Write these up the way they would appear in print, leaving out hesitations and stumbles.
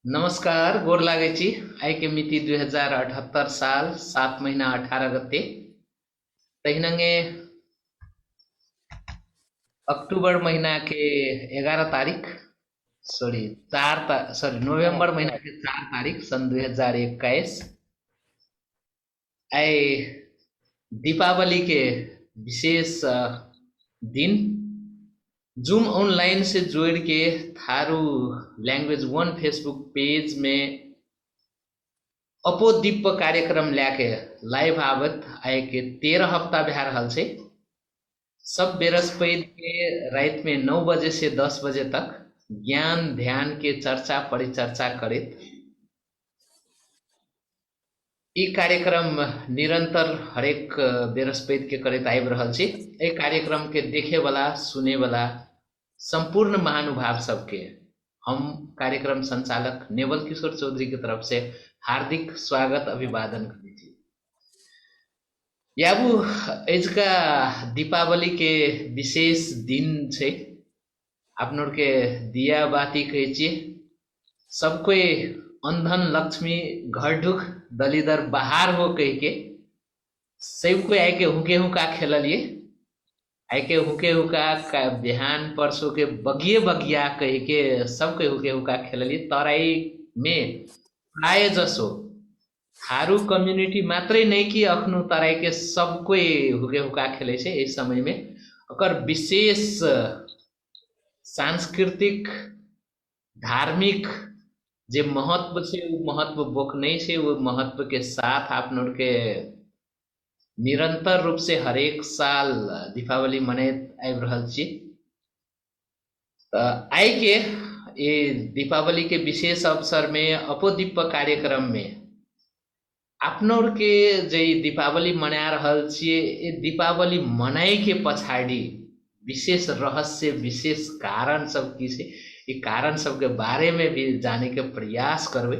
नमस्कार, गोर लागे छी। आई के मिति 2078 साल 7 महीना 18 गते तहिनंगे अक्टूबर महीना के 11 तारीख सॉरी नवंबर महीना के 4 तारीख सन 2021 आई दीपावली के विशेष दिन जूम ऑनलाइन से जोड़ के Tharu language one Facebook page में अपोदीप कार्यक्रम लाके लाइव आवत आए के 13 हफ्ता बिहार रहल से सब बृहस्पति के रात में 9 बजे से 10 बजे तक ज्ञान ध्यान के चर्चा परिचर्चा करित ई कार्यक्रम निरंतर हरेक बृहस्पति के करित आइब रहल छी। ए कार्यक्रम के देखे वाला सुने वाला संपूर्ण महानुभाव सबके हम कार्यक्रम संचालक नेवल किशोर चौधरी की तरफ से हार्दिक स्वागत अभिवादन करी छी। याबू इसका दीपावली के विशेष दिन छे आपनों के दिया बाती कहे छी सब कोई अंधन लक्ष्मी घर ढुक दलीदर बाहर हो कह के सब कोई आए के हुके हुका खेलिए आए के हुके हुका का बिहान परसों के बगिए बगिया कह के सब कोई हुके हुका खेलिए तराई में प्राय जसो थारू कम्युनिटी मात्रै नहीं कि अखनु तराई के सब कोई हुके हुका खेले से इस समय में अकर विशेष सांस्कृतिक धार्मिक जे महत्व से वो महत्व बोकने से वो महत्व के साथ आप लोग के निरंतर रूप से हर एक साल दीपावली मनाए आब रहल छी। आई के ये दीपावली के विशेष अवसर में अपोदीप कार्यक्रम में आपनों के जे दीपावली मना रहल छिए ये दीपावली मनाए के पछाड़ी विशेष रहस्य विशेष कारण सब की से ये कारण सब के बारे में भी जाने के प्रयास करवे।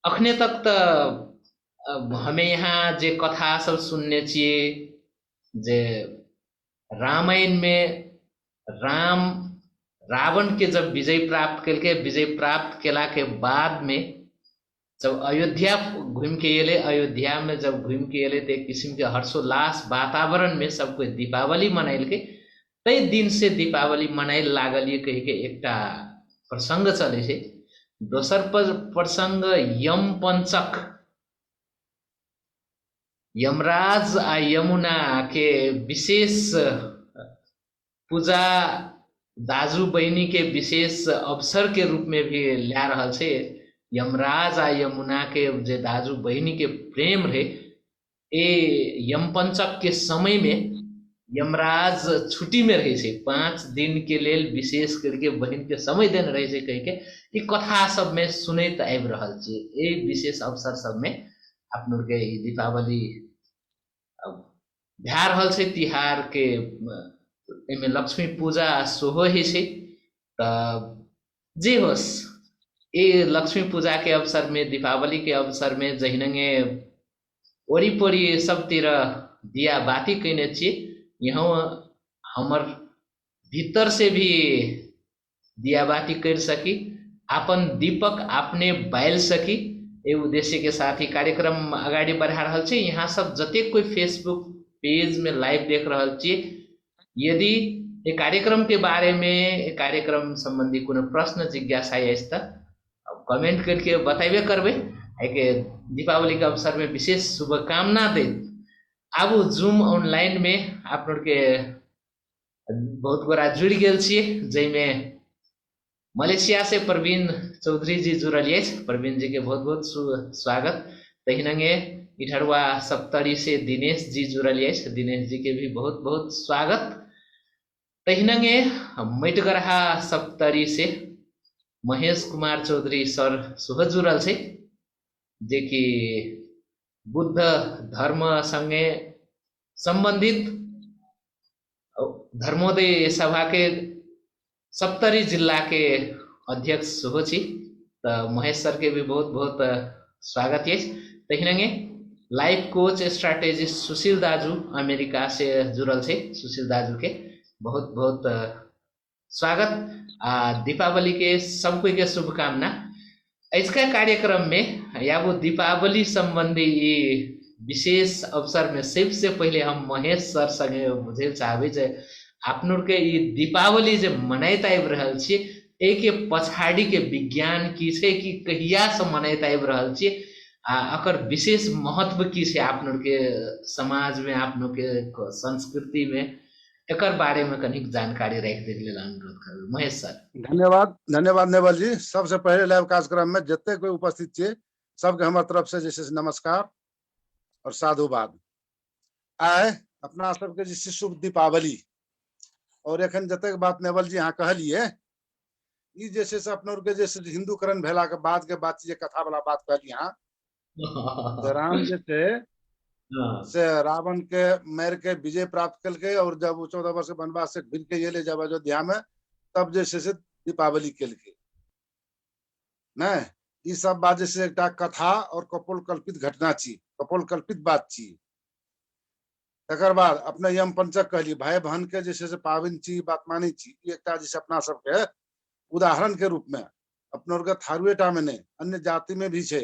अखने तक तो हमें यहाँ जे कथा सब सुनने चाहिए जे रामायण में राम रावण के जब विजय प्राप्त करके विजय प्राप्त केला के बाद में जब अयोध्या घूम के एले अयोध्या में जब घूम के एले तो एक किस्म के हर्षोल्लास वातावरण में सब कोई दीपावली मनाइल के तई दिन से दीपावली मनाइल लागल ये कह के एकटा प्रसंग चले से दोसर प्रसंग यम पंचक यमराज आ यमुना के विशेष पूजा दाजू बहनी के विशेष अवसर के रूप में भी ला रहल से यमराज आ यमुना के जे दाजू बहनी के प्रेम रहे ए यम पंचक के समय में यमराज छुट्टी में रहे से 5 दिन के लेल विशेष करके बहन के समय देन रहे से कह के ई कथा सब में सुनैत आबि रहल छी। ए विशेष अवसर सब में अपनों के दीपावली भा रहल से तिहार के एमे लक्ष्मी पूजा सोहो ही से जे होस ए लक्ष्मी पूजा के अवसर में दीपावली के अवसर में जहिनंगे वरिपरि सबतिर दिया बाती कैने छी यहाँ हमर भीतर से भी दिया बाती कर सकी अपन दीपक आपने बाल सकी ए उद्देश्य के साथ ही कार्यक्रम अगाडि बढ़ा रहल छी। यहाँ सब जते कोई फेसबुक पेज में लाइव देख रहल छी यदि ये कार्यक्रम के बारे में कार्यक्रम संबंधी कोनो प्रश्न जिज्ञासा है तो कमेंट करके बताइबे करबे के दीपावली के अवसर में विशेष शुभकामना दे। अब जूम ऑनलाइन में आप लोग के बहुत गोरा जुड़ गए छे जैमें मलेशिया से प्रवीण चौधरी जी जुड़लिए प्रवीण जी के बहुत बहुत स्वागत। तहिनंगे इठरवा सप्तरी से दिनेश जी जुड़लिए दिनेश जी के भी बहुत बहुत स्वागत। तहिनंगे मैटगरहा सप्तरी से महेश कुमार चौधरी सर सुह जुड़ल से जे कि बुद्ध धर्म संगे संबंधित धर्मोदय सभा के सप्तरी जिला के अध्यक्ष हो छी। तो महेश सर के भी बहुत बहुत स्वागत है। तहिनंगे लाइफ कोच स्ट्रैटेजिस्ट सुशील दाजू अमेरिका से जुड़ल से सुशील दाजू के बहुत बहुत स्वागत। दीपावली के सब कोई के शुभकामना। इसका कार्यक्रम में या वो दीपावली संबंधी ये विशेष अवसर में सबसे पहले हम महेश सर संगे बुझे चाहबे जे आपनोर के ये दीपावली जे मनाइत आबि रहल छी एके पछाड़ी के विज्ञान की छै कि कहिया से मनाइत आबि रहल छी आ अकर विशेष महत्व की छै आपनोर के समाज में आपनोर के संस्कृति में एकर बारे में कनिक जानकारी राखि दै लेल अनुरोध करब महेश सर। धन्यवाद धन्यवाद नेवल जी। सबसे पहले लाइव कार्यक्रम में जते कोई उपस्थित छे सबके हमर तरफ से जैसे नमस्कार और साधुवाद। आय अपना सबके जैसे शुभ दीपावली और एखन जते बात नेवल जी अहाँ कहलिए ई जैसे से अपना के जैसे हिंदूकरण भेला के बाद के बात जे कथा वाला बात कहली अहाँ राम जे थे से रावण के मार के विजय प्राप्त कल के और जब 14 वर्ष वनवास से फिर के ये जब अयोध्या में तब जैसे से दीपावली कल के न ई सब बात जैसे एक कथा और कपोल कल्पित घटना छी, कपोल कल्पित बात छी। तकर बाद अपने यम पंचक कहली भाई बहन के जैसे से पावन छी बात मानी छी एक जैसे अपना सबके उदाहरण के रूप में अपनों के थारुएटा में नहीं अन्य जाति में भी छे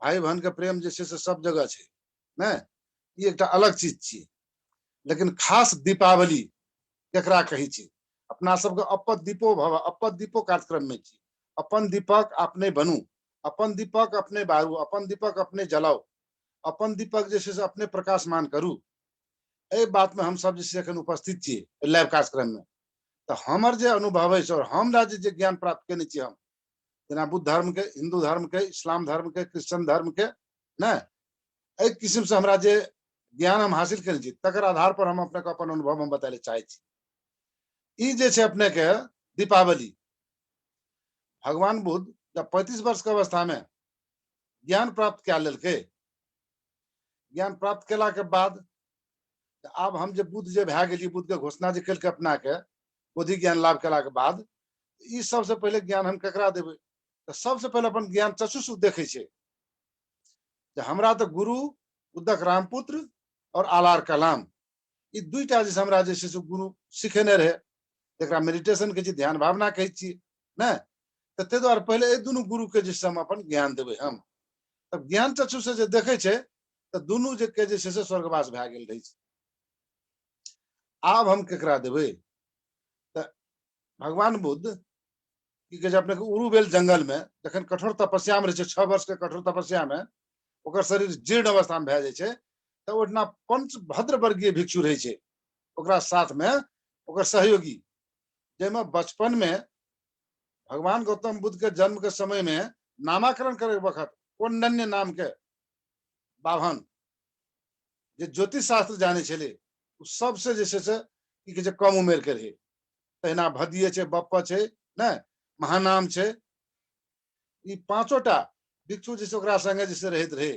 भाई बहन के प्रेम जैसे से सब जगह छे न ये एक अलग चीज छी। लेकिन खास दीपावली केकरा कही छी अपना सबके अपन दीपो भव अपन दीपो कार्यक्रम में छी। अपन दीपक अपने बनू, अपन दीपक अपने बारू, अपन दीपक अपने जलाओ, अपन दीपक जैसे से अपने प्रकाशमान करू। ए बात में हम सब जैसे अखन उपस्थित छी लाइव कार्यक्रम में तो हमर जे अनुभव है और हमरा जे ज्ञान प्राप्त केने छी हम जना बुद्ध धर्म के, हिंदू धर्म के, इस्लाम धर्म के, क्रिश्चियन धर्म के न एक किस्म से हमरा जे ज्ञान हम हासिल केने छी तकर आधार पर हम अपने अपन अनुभव हम बताले चाहे छी। ई जे छे अपने के दीपावली भगवान बुद्ध जब 35 वर्ष के अवस्था में ज्ञान प्राप्त क्या लेलके, ज्ञान प्राप्त केला के बाद अब हम जे बुद्ध जे भए गेली बुद्ध के घोषणा जे कल अपना के बुद्धि ज्ञान लाभ केला के बाद ई सबसे पहले ज्ञान हम केकरा देबे तो सबसे पहले अपन ज्ञान चक्षुष देखे छे हमरा तो गुरु उदक रामपुत्र और आलार कलाम ई दुईटा जैसे हमरा जैसे गुरु सिखेने रहे जरा मेडिटेशन के ध्यान भावना कहे छी न तो ते द्वारा पहले ए दुनू गुरु के जैसे हम अपन ज्ञान देबे हम तब ज्ञान चक्षु से जे देखे छे तो दुनू जे के जैसे से स्वर्गवास भए गेल रही छे। आब हम केकरा देबे तो भगवान बुद्ध की कहे अपने उरुवेल जंगल में जखन कठोर तपस्या में रहे 6 वर्ष के कठोर तपस्या में ओकर शरीर जीर्ण अवस्था में भए जाय छे तो ओठना पंच भद्र वर्गीय भिक्षु रहे छे ओकरा साथ में ओकर सहयोगी जेमे बचपन में भगवान गौतम बुद्ध के जन्म के समय में नामाकरण करे वक्त कौंडन्य नाम के बाभन जे ज्योतिष शास्त्र जाने छले सबसे जैसे से की कहे कम उम्र के रहे तहिना भदिये छे बप्पा छे न महानाम छे ई पांचोटा भिक्षु जैसे ओकरा संगे जैसे रहत रहे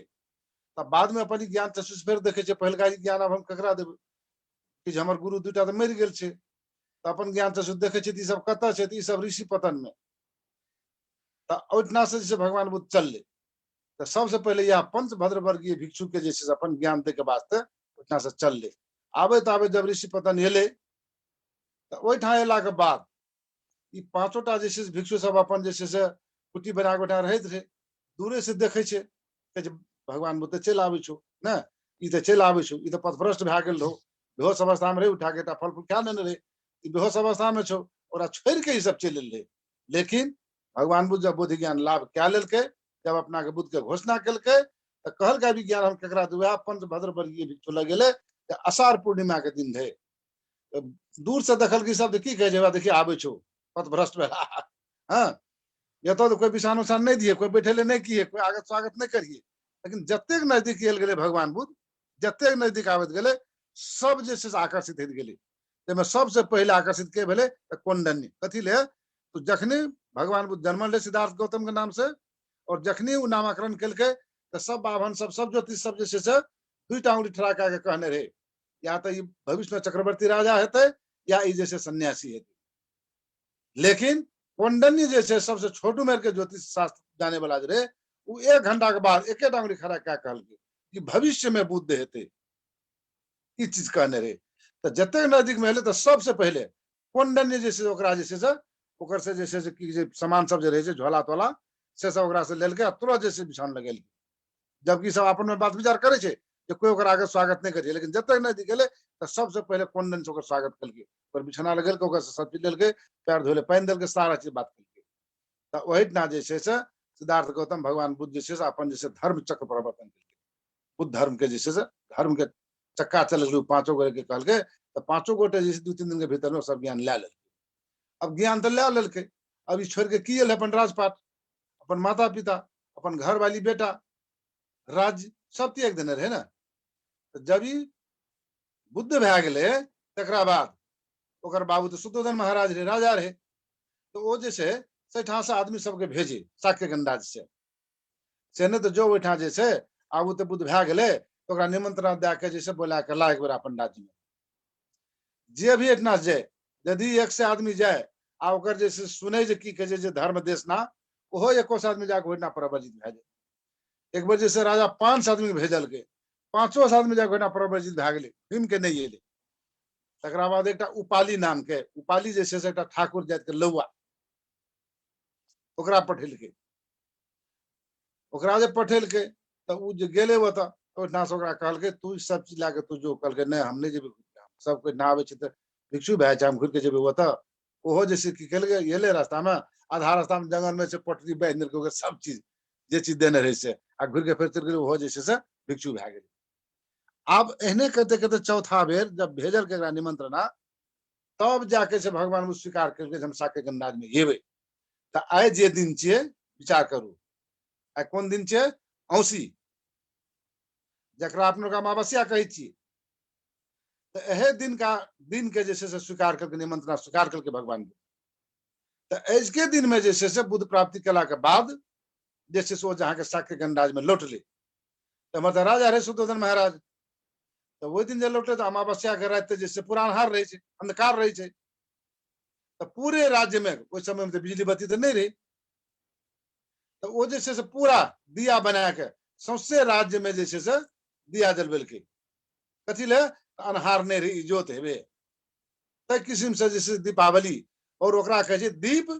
तब बाद में अपन ज्ञान चक्षुष फेर देखे छे पहलका ज्ञान अब हम केकरा देबे कि हमर गुरु दुटा तो मर गेल छे तो अपन ज्ञान चक्षुष देखे छे ई सब कत छे ई सब ऋषि पतन में तो ओठना से जैसे भगवान बुद्ध चलले तो सबसे पहले यह पंच भद्र वर्गीय भिक्षु के जैसे अपन ज्ञान दे के वास्ते ओठना से चलले आबे तो आबे जब ऋषि पतन हेले तो ओठा एला के बाद ई पांचोटा जैसे भिक्षु सब अपन जैसे से कुटी बना के रहत रहे दूरे से देखे छे कि भगवान बुद्ध चल आवे छो न ई तो चल आवे छो ई तो पथभ्रष्ट भए गेल रहो बेहोश अवस्था में रहे उठा के फल फूल खा लेने रहे ई बेहोश अवस्था में छो ओरा छोड़ के ई सब चल ले। लेकिन भगवान बुद्ध जब बुद्धि ज्ञान लाभ क्या लेलके जब अपना के बुद्ध के घोषणा कलके तो कहल का भी ज्ञान हम केकरा दुआ पंच भद्र वर्गीय भिक्षु लगेले आषाढ़ पूर्णिमा के दिन थे दूर से देखल की सब की कहे देखिए आवे छो पथभ्रष्ट भेला हाँ ये तो कोई विषाण उषाण नहीं दिए कोई बैठे नहीं किए कोई आगत स्वागत नहीं करिए लेकिन जतेक नजदीक गए भगवान बुद्ध जतेक नजदीक आवत गए सब जैसे आकर्षित होत गए सबसे पहले आकर्षित के भेले कौंडन्य कथी ले तो जखनी भगवान बुद्ध जन्मल सिद्धार्थ गौतम के नाम से और जखनी उ नामकरण कलके तो सब बाभन सब ज्योतिष सब जैसे से दुईटा उंगली ठड़ा के कहने रहे या तो भविष्य में चक्रवर्ती राजा हेते या जैसे सन्यासी हेते। लेकिन कौंडन्य जैसे सबसे छोट उम्र के ज्योतिष शास्त्र जाने वाला रहे वो 1 घंटा के बाद एक उंगली खड़ा क्या कहल कि भविष्य में बुद्ध हेते ई चीज कहने रहे तो जते नजदीक में हेले तो सबसे पहले कौंडन्य जैसे ओकरा जैसे से ओकर से जैसे कि सामान सब जे रहे झोला तोला से सब ओकरा से लेलकै तुरंत जैसे बिछान लगेलकै, जबकि सब अपन में बात विचार करे छे जे कोई ओकर आगे स्वागत नहीं करे, लेकिन जब तक नहीं गेले तो सबसे पहले कॉन्डेंस ओकर स्वागत कलकै, पर बिछाना लगेलकै, ओकर से सब चीज लेलकै, पैर धोले पानी देलकै, सारा चीज बात कलकै। तो वही ना जे से सिद्धार्थ गौतम भगवान बुद्ध जैसे अपन जैसे धर्म चक्र प्रवर्तन कलकै, बुद्ध धर्म के जैसे धर्म के चक्का चल पांचों गोटे के कहलकै, तो पांचों गोटे जैसे 2-3 दिन के भीतर में सब ज्ञान ले लेलकै। अब ज्ञान तो ले लेलकै, अब ई छोड़ के की है अपन राजपाट, अपन माता पिता, अपन घर वाली बेटा, राज्य सब त्याग देने रहे ना। तो जब ई बुद्ध भए गेले तकरा बाद ओकर बाबू तो शुद्धोधन महाराज रहे, राजा रहे, तो वो जैसे सेठा से आदमी सबके भेजे शाक्य गणराज से नहीं तो जो ओठा जैसे आबू तो बुद्ध भए गेले तो ओकरा निमंत्रण दे के जैसे बोला के ला एक बेर अपन राज्य में, जे भी एठना से जाए, यदि 1 से आदमी जाए आ ओकर जैसे सुने जे की कहे जे धर्म देश ना, ओहो 1 आदमी जाके ओठना प्रवजित भए जाए। एक बार जैसे राजा 5 आदमी के भेजल के, 5 आदमी जाके ओठना प्रवजित भए गेले, भीम के नहीं एले। तकरा बाद एक उपाली नाम के, उपाली जैसे से एक ठाकुर जात के लौआ, ओकरा पठेलकै, ओकरा जे पठेलकै तो उ जे गेले ओतऽ ओठना से ओकरा कहलकै तू सब चीज लाके तू जो, कहलकै नहीं हम नहीं जेबे, सब कोई ना आवे छै त भिक्षु भए छै, हम घुर के जेबे ओतऽ। ओहो जैसे की केलकै, एले रास्ता में, आधा रास्ता में जंगल में से पटरी बांधि देलकै, ओकर सब चीज जे चीज देने रहे से, आ घुर के फेर चलि गेलै, ओहो जैसे से भिक्षु भए गेलै। आब एहने कहते कहते चौथा बेर जब भेजल के निमंत्रण, तब जाके से भगवान बुद्ध स्वीकार करके हम शाक्य गणराज में जेबे। तो आइ जे दिन छिए विचार करू, आइ कोन दिन छिए? औसी, जकरा अपने अमावस्या कहै छिए। तो एहे दिन के जैसे से स्वीकार करके निमंत्रण स्वीकार करके भगवान बुद्ध, तो ऐसे दिन में जैसे से बुद्ध प्राप्ति कला के बाद जैसे से वो जहाँ के शाक्य गणराज में लौटले, तो हमारे राजा रहे शुद्धोधन महाराज, तो वही दिन जब लौटे तो अमावस्या के रात जैसे पूरा अन्हार रहे छे, अंधकार रहे छे, तो पूरे राज्य में उस समय में तो बिजली बत्ती तो नहीं रही, तो वो जैसे से पूरा दिया बना के सौंसे राज्य में जैसे से दिया जलबेल के, कथी ले? अन्हार नहीं रही, इजोत हेबे। तय किस्म से जैसे दीपावली और ओकरा कहे छे दीप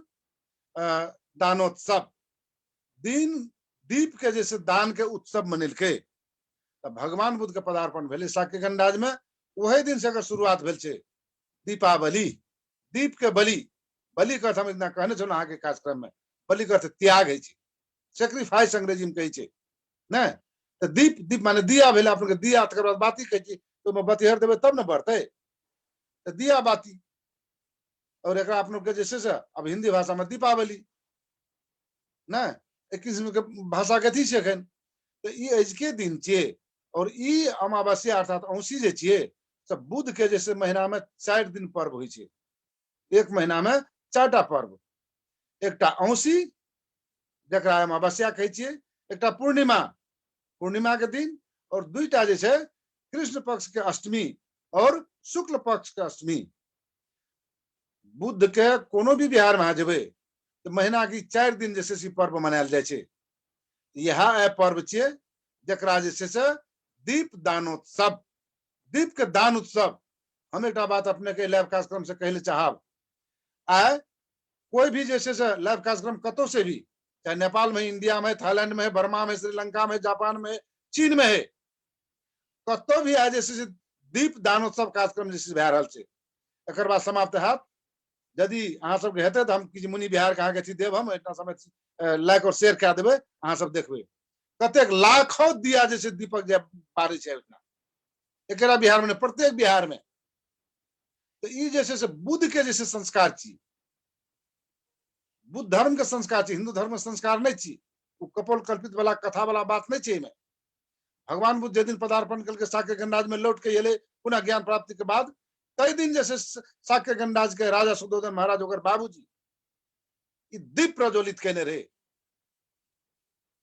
दानोत्सव, दीप के जैसे दान के उत्सव मनेलकै। तो भगवान बुद्ध के पदार्पण भेले शाक्य गणराज में, वही दिन से अगर शुरुआत भेल छे दीपावली, दीप के बलि, बलि के अर्थ हम इतना कहने छलहुँ अहाँ के कार्यक्रम में, बलि के अर्थ त्याग है, सेक्रीफाइस अंग्रेजी में कहे छे ने। तो दीप माने दिया भेले, अपन के दिया, तकर बाद बाती कहे छे, तो में बत्ती देवे तब न बढ़ते, तो दिया बाती, और एक अपन के जैसे से अब हिंदी भाषा में दीपावली ना, एक किस्म के भाषा के थी एखन। तो ई अजके दिन छिए, और ई अमावस्या अर्थात औंसी जे छिए से बुध के जैसे महीना में 4 दिन पर्व होइ छे, एक महीना में 4टा पर्व, एकटा औंसी जकरा अमावस्या कहै छिए, एकटा पूर्णिमा, पूर्णिमा के दिन, और 2टा जे छे कृष्ण पक्ष के अष्टमी और शुक्ल पक्ष के अष्टमी। बुद्ध के कोनो भी बिहार में जेबे तो महीना की 4 दिन जैसे से पर्व मनायल जाय छे। यह पर्व छे जकरा जैसे से दीप दानोत्सव, दीप के दान उत्सव। हम एक बात अपने के लाइव कार्यक्रम से कहले चाहब, आए कोई भी जैसे से लाइव कार्यक्रम कतो से भी, चाहे नेपाल में, इंडिया में, थाईलैंड में, बर्मा में, श्रीलंका में, जापान में, चीन में है, कतो भी आज जैसे दीप दानोत्सव कार्यक्रम जैसे भए रहल छे। एकर बाद समाप्त हैत, यदि अहाँ सबके हेतै तो हम किछु मुनि बिहार के अहाँके अथी देब, हम इतना समय लाइक और शेयर कए देबै, अहाँ सब देखबै कतेक लाखों दिया जैसे दीपक जे बारै छै उतना एकरा बिहार में, प्रत्येक बिहार में। तो ई जैसे से बुद्ध के जैसे संस्कार छी, बुद्ध धर्म के संस्कार छी, हिंदू धर्म के संस्कार नहीं छी। वो कपोल कल्पित वाला कथा वाला बात नहीं छै में। भगवान बुद्ध जे दिन पदार्पण करके शाक्य गणराज में लौट के एले पुनः ज्ञान प्राप्ति के बाद, तय दिन जैसे शाक्य गणराज के राजा शुद्धोधन महाराज ओकर बाबूजी दीप प्रज्वलित केने रहे,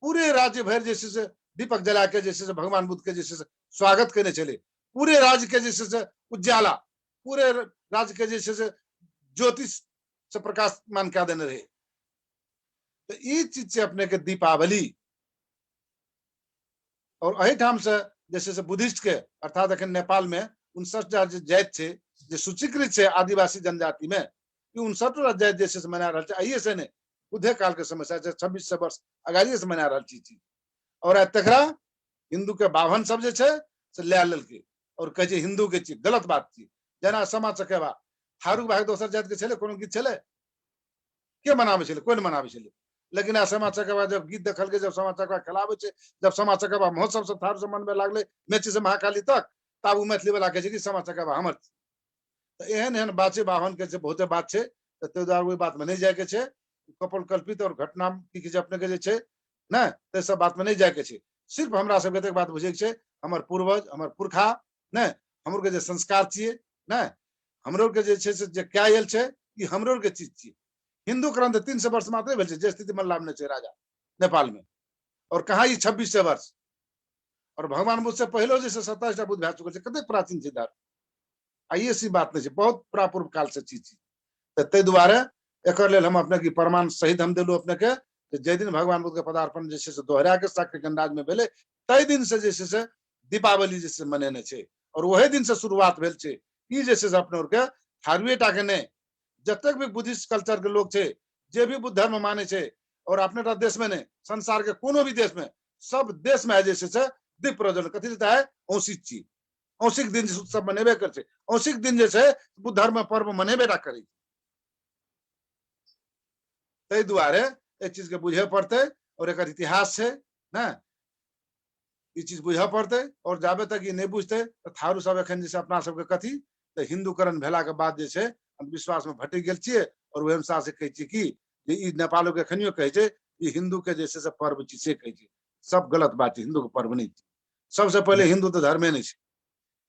पूरे राज्य भर जैसे से दीपक जला के जैसे से भगवान बुद्ध के जैसे से स्वागत करने चले, पूरे राज्य के जैसे से उज्जाला, पूरे राज्य के जैसे से ज्योतिष से प्रकाशमान क्या देने रहे। तो ये चीज से अपने के दीपावली, और अही ठाम से जैसे से बुद्धिस्ट के अर्थात अखन नेपाल में 59 जाति छे जे सूचीकृत छे आदिवासी जनजाति में, 59 जाति जैसे से मना रहल छे। आइए से ने बुद्धे काल के समस्या 2600 वर्ष अगाड़िए से मना रहल छी और तकरा हिंदू के बाभन सब जे छै से लै लेलकै और कहे छै हिंदू के छी, गलत बात छी। जना सामा चकेबा थारू भाई दोसर जात के छले, कोनो गीत छले के मनाबे छले, कोई मनाबे छले, लेकिन आ सामा चकेबा जब गीत देखल के, जब सामा चकेबा खेलाबे छै, जब सामा चकेबा महोत्सव सब थारू से मनबे लागले मेची से महाकाली तक, तब उ मैथिली वाला कहे छै कि सामा चकेबा हमर। तो एहन एहन बात छै, बाभन के बहुते बात छै, तो द्वारा ओहि बात में नहीं जाए के छै, कपल कल्पित और घटना की अपने के जे छै ना, ते सब बात में नहीं जाए के छै। सिर्फ हमरा सब के बात बुझे के छै, हमर पूर्वज हमर पुरखा ने हमरो के जे संस्कार छिए ना, हमरो के जे छै से जे कायल छै, ई हमरो के चीज छिए। हिंदू ग्रंथ 300 वर्ष मात्र भेल छै, जे स्थिति मल्लाम ने छै राजा नेपाल में, और कहा ई 2600 वर्ष, और भगवान बुद्ध से पहले जैसे 27टा बुद्ध भए चुकल छै, कते प्राचीन छै धर्म। आइए सी बात नहीं छै, बहुत प्रापूर्व काल से चीज छै। ते दुआरे एकर लेल हम अपने की प्रमाण सहित हम देलू अपने के, जे दिन भगवान बुद्ध के पदार्पण जे छै से दोहरा के साक्य गणराज में भेले, तई दिन से जे छै से दीपावली जे छै मनेने छै, और वही दिन से शुरुआत भेल छै। ई जे छै से अपने के थारुएटा के ने जतक भी बुद्धिस्ट कल्चर के लोग छै, जे भी बुद्ध धर्म माने छै, और अपने देश में ने संसार के कोनो भी देश में, सब देश में जे छै से दीप प्रज्वलन कथी देता है, औसिक छी, औसिक दिन उत्सव मनेबे कर छै। औसिक दिन जे छै बुद्ध धर्म पर्व मनेबे टा करै। तै दुआरे ए चीज के बुझे पड़ते, और एकर इतिहास छै ना, ई चीज बुझे पड़ते। और जाबे तक ई नहीं बुझते तो थारू सब एखन जैसे अपना सब के कथी तो हिंदूकरण भेला के बाद जे छै विश्वास में भटक गेल छिए, और ओहि अनुसार से कहै छी कि जे ई नेपालो के एखनियो कहै छै ई हिंदू के जे छै से पर्व छी, से कहै छै। सब गलत बात छै, हिंदू के पर्व नहीं छै। सबसे पहले हिंदू तो धर्मे नहीं छै।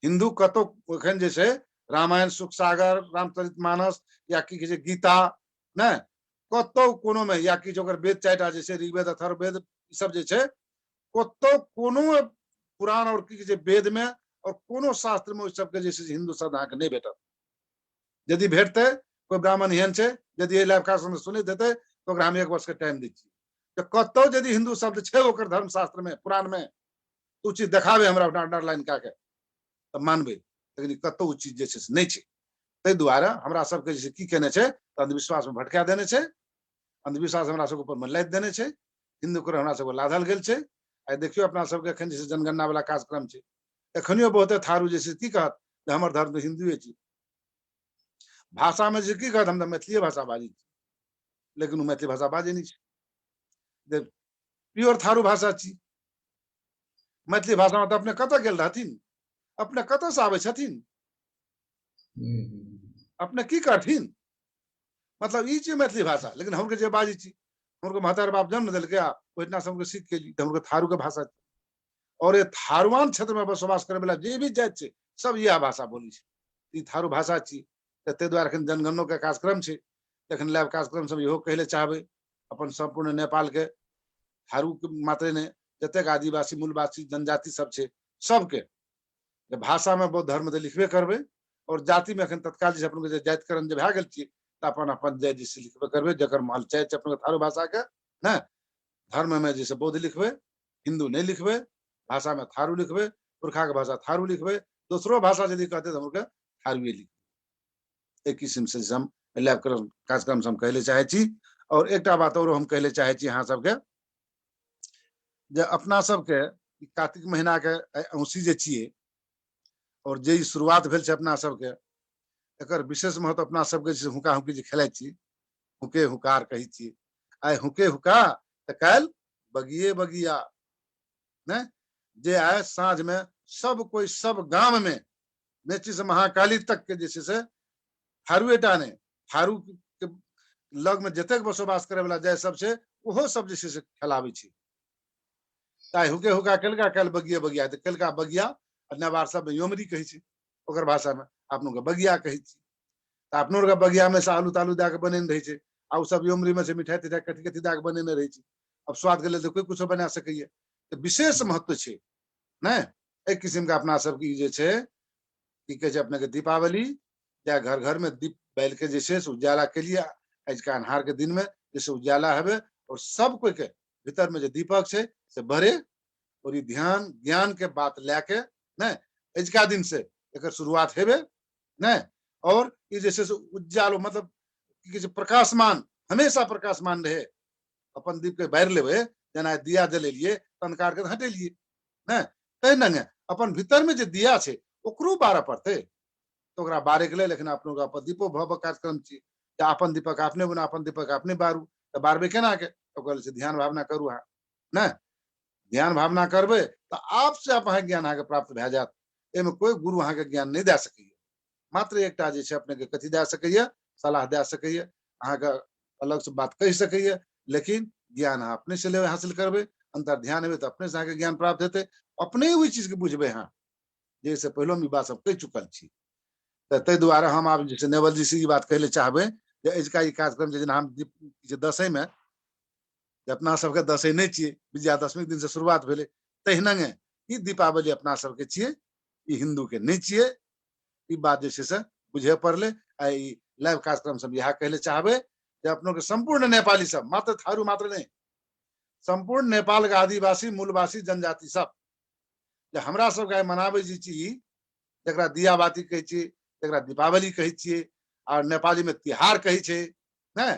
हिंदू कतो एखन जे छै रामायण सुख सागर रामचरितमानस या की कहै छै गीता ने, कतो कोनो में या कि ओकर वेद 4टा जे छै ऋग्वेद अथर्ववेद ई सब जे छै, कतो कोनो पुराण और की कहै छै वेद में और कोनो शास्त्र में ओहि सबके जे छै हिंदू शब्द अहाँके नहीं भेटत। यदि भेटते कोई ब्राह्मण एहन छै, यदि एहि लाइव कास्ट में सुनैत हेतै तो ओकरा हम 1 वर्ष के टाइम दै छी, तो कतो यदि हिंदू शब्द छै ओकर धर्म शास्त्र में पुराण में, तो उ चीज देखाबे हमरा अंडरलाइन कऽ के, तो मानबे, लेकिन कतो उ चीज जे छै से नहीं छै। तै दुआरे हमरा सबके जे की केने छै, अंधविश्वास में भटका देने छै, अंधविश्वास हमरा सबके ऊपर में लादि देने छै, हिंदू को हमरा सबके लादल गेल छै। आई देखियो अपना सबके एखन जे जनगणना वाला कार्यक्रम छै, एखनियो बहुते थारू जे छै की कहत जे हमर धर्म तो हिंदुए छी। भाषा में जे की कहत हम तो मैथिली भाषा बाजी छी, लेकिन उ मैथिली भाषा बाजे नहीं छै, प्योर थारू भाषा छी। मैथिली भाषा में तो अपने कतऽ गेल रहथिन, अपने कतऽ से आबै छथिन, अपने की करथिन, मतलब ई छै मैथिली भाषा। लेकिन हमके जे बाजी छी, हमको महतार बाप जन्म देलकै, ओहिना से हमके सीख केली, हमके थारू के भाषा। और ये थारूआन क्षेत्र में बसवास करे वाला जे भी जाति छै, सब यह भाषा बोली छै, ई थारू भाषा छी। ते द्वारा एखन जनगणनो के कार्यक्रम छै, एखन लाइव कार्यक्रम सब इहो कहले चाहबै अपन संपूर्ण नेपाल के थारू के मात्रे ने जतेक आदिवासी मूलवासी जनजाति सब छै, सबके भाषा में बौद्ध धर्म तो लिखबे करबे, और जाति में एखन तत्काल जे अपन जातिकरण जे भए गेल छी, अपन अपन जाति जैसे लिखबे करबे, जकर महल चाहे अपन थारू भाषा के ना, धर्म में जैसे बौद्ध लिखबे, हिंदू नहीं लिखबे, भाषा में थारू लिखबे, पुरखा के भाषा थारू लिखबे, दूसरो भाषा यदि कहते तो हमके थारूए लिखबे। एक किस्म से हम लाइव कार्यक्रम से हम कहले चाहे छी। और एकटा बात और हम कहले चाहे छी अहाँ सबके, जे अपना सबके कार्तिक महीना के औंसी जे छिए, और जे शुरुआत भेल छै अपना सबके, एकर विशेष महत्व अपना सबके जे हुक्का हुक्की जे खेलाइ छी, हुके हुकार कहै छी। आइ हुके हुक्का तऽ काल्हि बगिए बगिया ने, जे आइ साँझ में सब कोई सब गांव में मेची से महाकाली तक के जे छै से थारूएटा ने, थारू के लग में जतेक बसोबास करे वाला जाय सब छै, ओहो सब जे छै से खेलाबै छी। आइ हुके हुक्का केलका, काल्हि बगिए बगिया, तऽ केलका बगिया नेवार सब में योमरी कहै छै, ओकर भाषा में अपनों के बगिया कहै छी। तऽ अपनों के बगिया में से आलू तालू दे के बनेने रहे छै, आ उ सब योमरी में से मिठाई तिठाई कथी कथी दे के बनेने रहे छै। अब स्वाद के लेल तो कोई कुछो बना सकैए, तो विशेष महत्व छै ने। एक किस्म के अपना सब की जे छै की कहे छै अपने के दीपावली, या घर घर में दीप बैल के जे छै से उजाला के लिए आज के अन्हार के दिन में जैसे उजाला हेबे, और सब कोई के भीतर में जो दीपक छै से बढ़े, और ये ध्यान ज्ञान के बात लेके ने अजका दिन से एकर शुरुआत हेबे ने। और ये जैसे उज्जालो मतलब प्रकाशमान, हमेशा प्रकाशमान रहे, अपन दीप के बार लेबे, जना दिया जलेलिए तनकार के हटेलिए न, तै न अपन भीतर में जे दिया छे ओकरो बारह पड़ते, तो ओकरा बारे के लिए। लेकिन अपनों का दीपो भव कार्यक्रम छी, या अपन दीपक आपने बना, अपन दीपक आपने बारू, तो बारबे केना के, तो कहल से ध्यान भावना करू हाँ न, ध्यान भावना करबे तो आपसे आप ज्ञान अहाँ के प्राप्त भए जात। एमे कोई गुरु अहाँ के ज्ञान नहीं दे सकैया, मात्र एकटा जे छै अपने के कथी दे सकैया, सलाह दे सकैया, अहाँ के अलग से बात कह सकैया, लेकिन ज्ञान अहाँ अपने से ले हासिल करबे, अंतर ध्यान हेबे तो अपने से अहाँ के ज्ञान प्राप्त हेते, अपने वही चीज के बुझबे हाँ, जैसे पहलो में बात सब कह चुकल छी। तै दुआरे हम आब जे नेवल जी से ई बात कहले चाहबे जे एजका ई कार्यक्रम जे हम दशई में अपना सबके दशई नहीं छिए, विजयादशमी दिन से शुरुआत भेले, तहिना ई दीपावली अपना सबके छिए, ई हिंदू के नहीं छिए। ई बात जे से बुझे पड़ले। आ ई लाइव कार्यक्रम सब यहाँ कहले चाहबे जे अपनों के संपूर्ण नेपाली सब, मात्र थारू मात्र नहीं, संपूर्ण नेपाल के आदिवासी मूलवासी जनजाति सब जे हमरा सबके मनाबे जी छी, जकरा दिया बाती कहै छी, जकरा दीपावली कहै छिए, और नेपाली में तिहार कहै छै ने।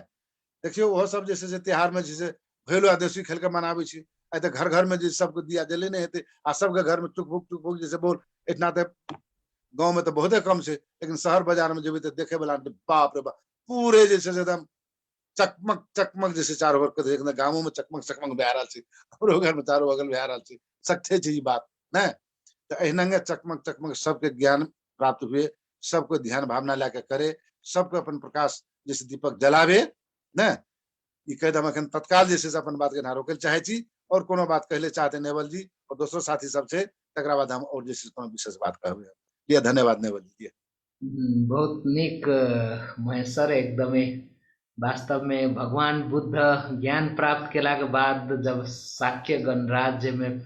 देखियो वो सब जैसे जे तिहार में जैसे भेलो आदेशी खेल के मनाबे छी, आ त घर घर में जे सबके दिया जले नहीं हेते, आ सबके घर में टुक जैसे बोल, इतना तो गांव में तो बहुते कम से, लेकिन शहर बाजार में जेबे तो देखे वाला बाप रे बाप, पूरे जैसे एकदम चकमक चकमक जैसे चारों ओर के एकदम गांवों में चकमक चकमक बह रहा छे, हमरो घर में चारों बगल बह रहा छे, सच्चे छै ई बात ने। तो अहिना चकमक चकमक सबके ज्ञान प्राप्त हुए, सबको ध्यान भावना लेके करे, सबको अपन प्रकाश जैसे दीपक जलावे ने। ई कदम अखन तत्काल जैसे से अपन बात के ना रोके चाहे छी, और कोनो बात कहले चाहते नेवल जी और दोस्तों साथी सब से, तकरा बाद हम और जैसे कोनो विशेष बात कहबे। ये धन्यवाद नेवल जी। बहुत निक महेश्वर, एकदमै वास्तव में भगवान बुद्ध ज्ञान प्राप्त केला के बाद जब शाक्य गणराज्य में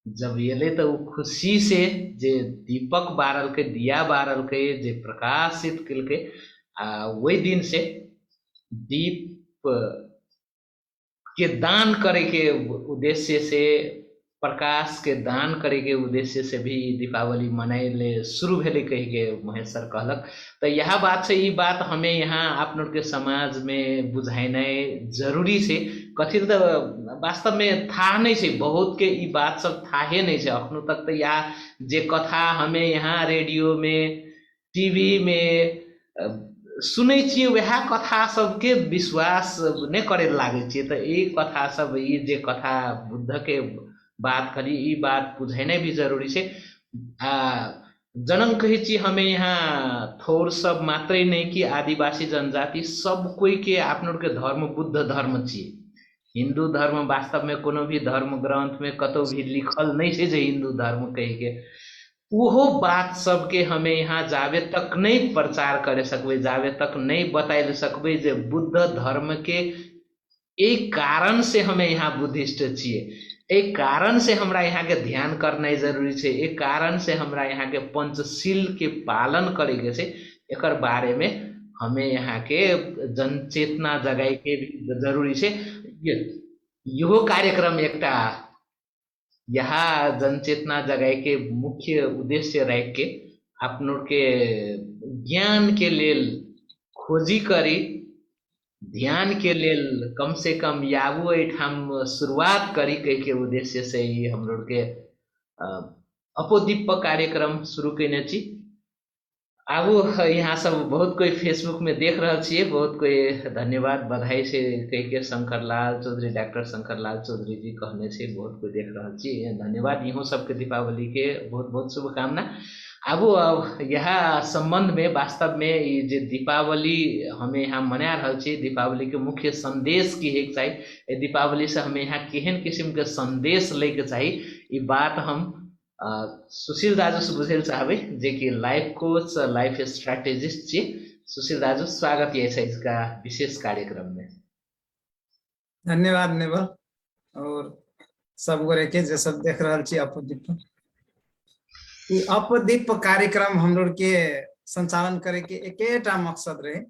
जब एले तो खुशी से जे दीपक बारल के, दिया बारल के, जे प्रकाशित कल के, वही दिन से दीप के दान करे के उद्देश्य से, प्रकाश के दान करे के उद्देश्य से भी दीपावली मनाइले शुरू भेले कह के महेश्वर कहलक। तो यह बात से, ये बात हमें यहाँ आप लोग के समाज में बुझाइनाइ जरूरी से, कथी तो वास्तव में था नहीं से, बहुत के ये बात सब थाहे नहीं से अखनो तक। तो या जे कथा हमें यहाँ रेडियो में, टीवी में सुनै छियै, वह कथा सबके विश्वास नहीं करे लागे छियै। तो ये कथा सब, ये जे कथा बुद्ध के बात करी, ई बात बुझेने भी जरूरी से। जनम कहे छी हमें यहाँ थोर सब मात्रै नहीं कि आदिवासी जनजाति सब कोई के आफ्नो के धर्म बुद्ध धर्म छिए। हिंदू धर्म वास्तव में कोनो भी धर्म ग्रंथ में कतो भी लिखल नहीं से जे हिंदू धर्म कह के, वो बात सबके हमें यहाँ जावे तक नहीं प्रचार करे सकबे, जावे तक नहीं बताए सकबे जे बुद्ध धर्म के एक कारण से हमें यहाँ बुद्धिस्ट छिए, एक कारण से हमरा यहाँ के ध्यान करना जरूरी है, एक कारण से हमरा यहाँ के पंचशील के पालन करे के से, एक बारे में हमें यहाँ के जनचेतना जगाए के भी जरूरी है। यो कार्यक्रम एकटा यहाँ जनचेतना जगाए के मुख्य उद्देश्य रह के अपनों के ज्ञान के लेल खोजी करी, ध्यान के लेल कम से कम यावो हम शुरुआत करी कह के उद्देश्य से ही हम लोग के अपोदीप कार्यक्रम शुरू करने छी। अब यहाँ सब बहुत कोई फेसबुक में देख रहा छे, बहुत कोई धन्यवाद बधाई से कह के शंकर लाल चौधरी, डॉक्टर शंकर लाल चौधरी जी कहने से बहुत कोई देख रहा छे, धन्यवाद। इहो सबके दीपावली के बहुत बहुत शुभकामना। अब यह संबंध में वास्तव में ये जो दीपावली हमें यहाँ मना रहा छे, दीपावली के मुख्य संदेश की एक चाहिए, दीपावली से हमें यहाँ केहन किस्म के संदेश लेके चाहिए, ये बात हम सुशील दाजू से बुझे चाहबे जे कि लाइफ कोच, लाइफ स्ट्रैटेजिस्ट छे। सुशील दाजू, स्वागत है इसका विशेष कार्यक्रम में। धन्यवाद नेवल और सब गोरे के जे सब देख रहा छी अपोदीप। अपोदीप कार्यक्रम हम लोग के संचालन करे के एकेटा मकसद रहे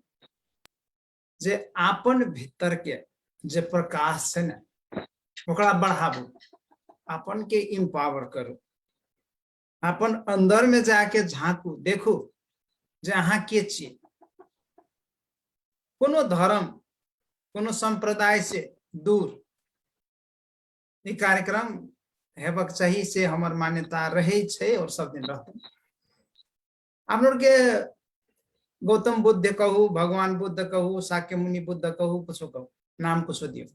जे आपन भीतर के जे प्रकाश है ना ओकरा बढ़ाबू, अपन के इम्पावर करू, अपन अंदर में जाके झांकू, देखू जे अहाँ के छी, कोनो धर्म कोनो संप्रदाय से दूर ई कार्यक्रम हेबक चाहिए से हमर मान्यता रहे छे और सब दिन रहते। आप लोग के गौतम बुद्ध कहू, भगवान बुद्ध कहू, शाक्य मुनि बुद्ध कहू, कुछो कहू, नाम कुछो दियो,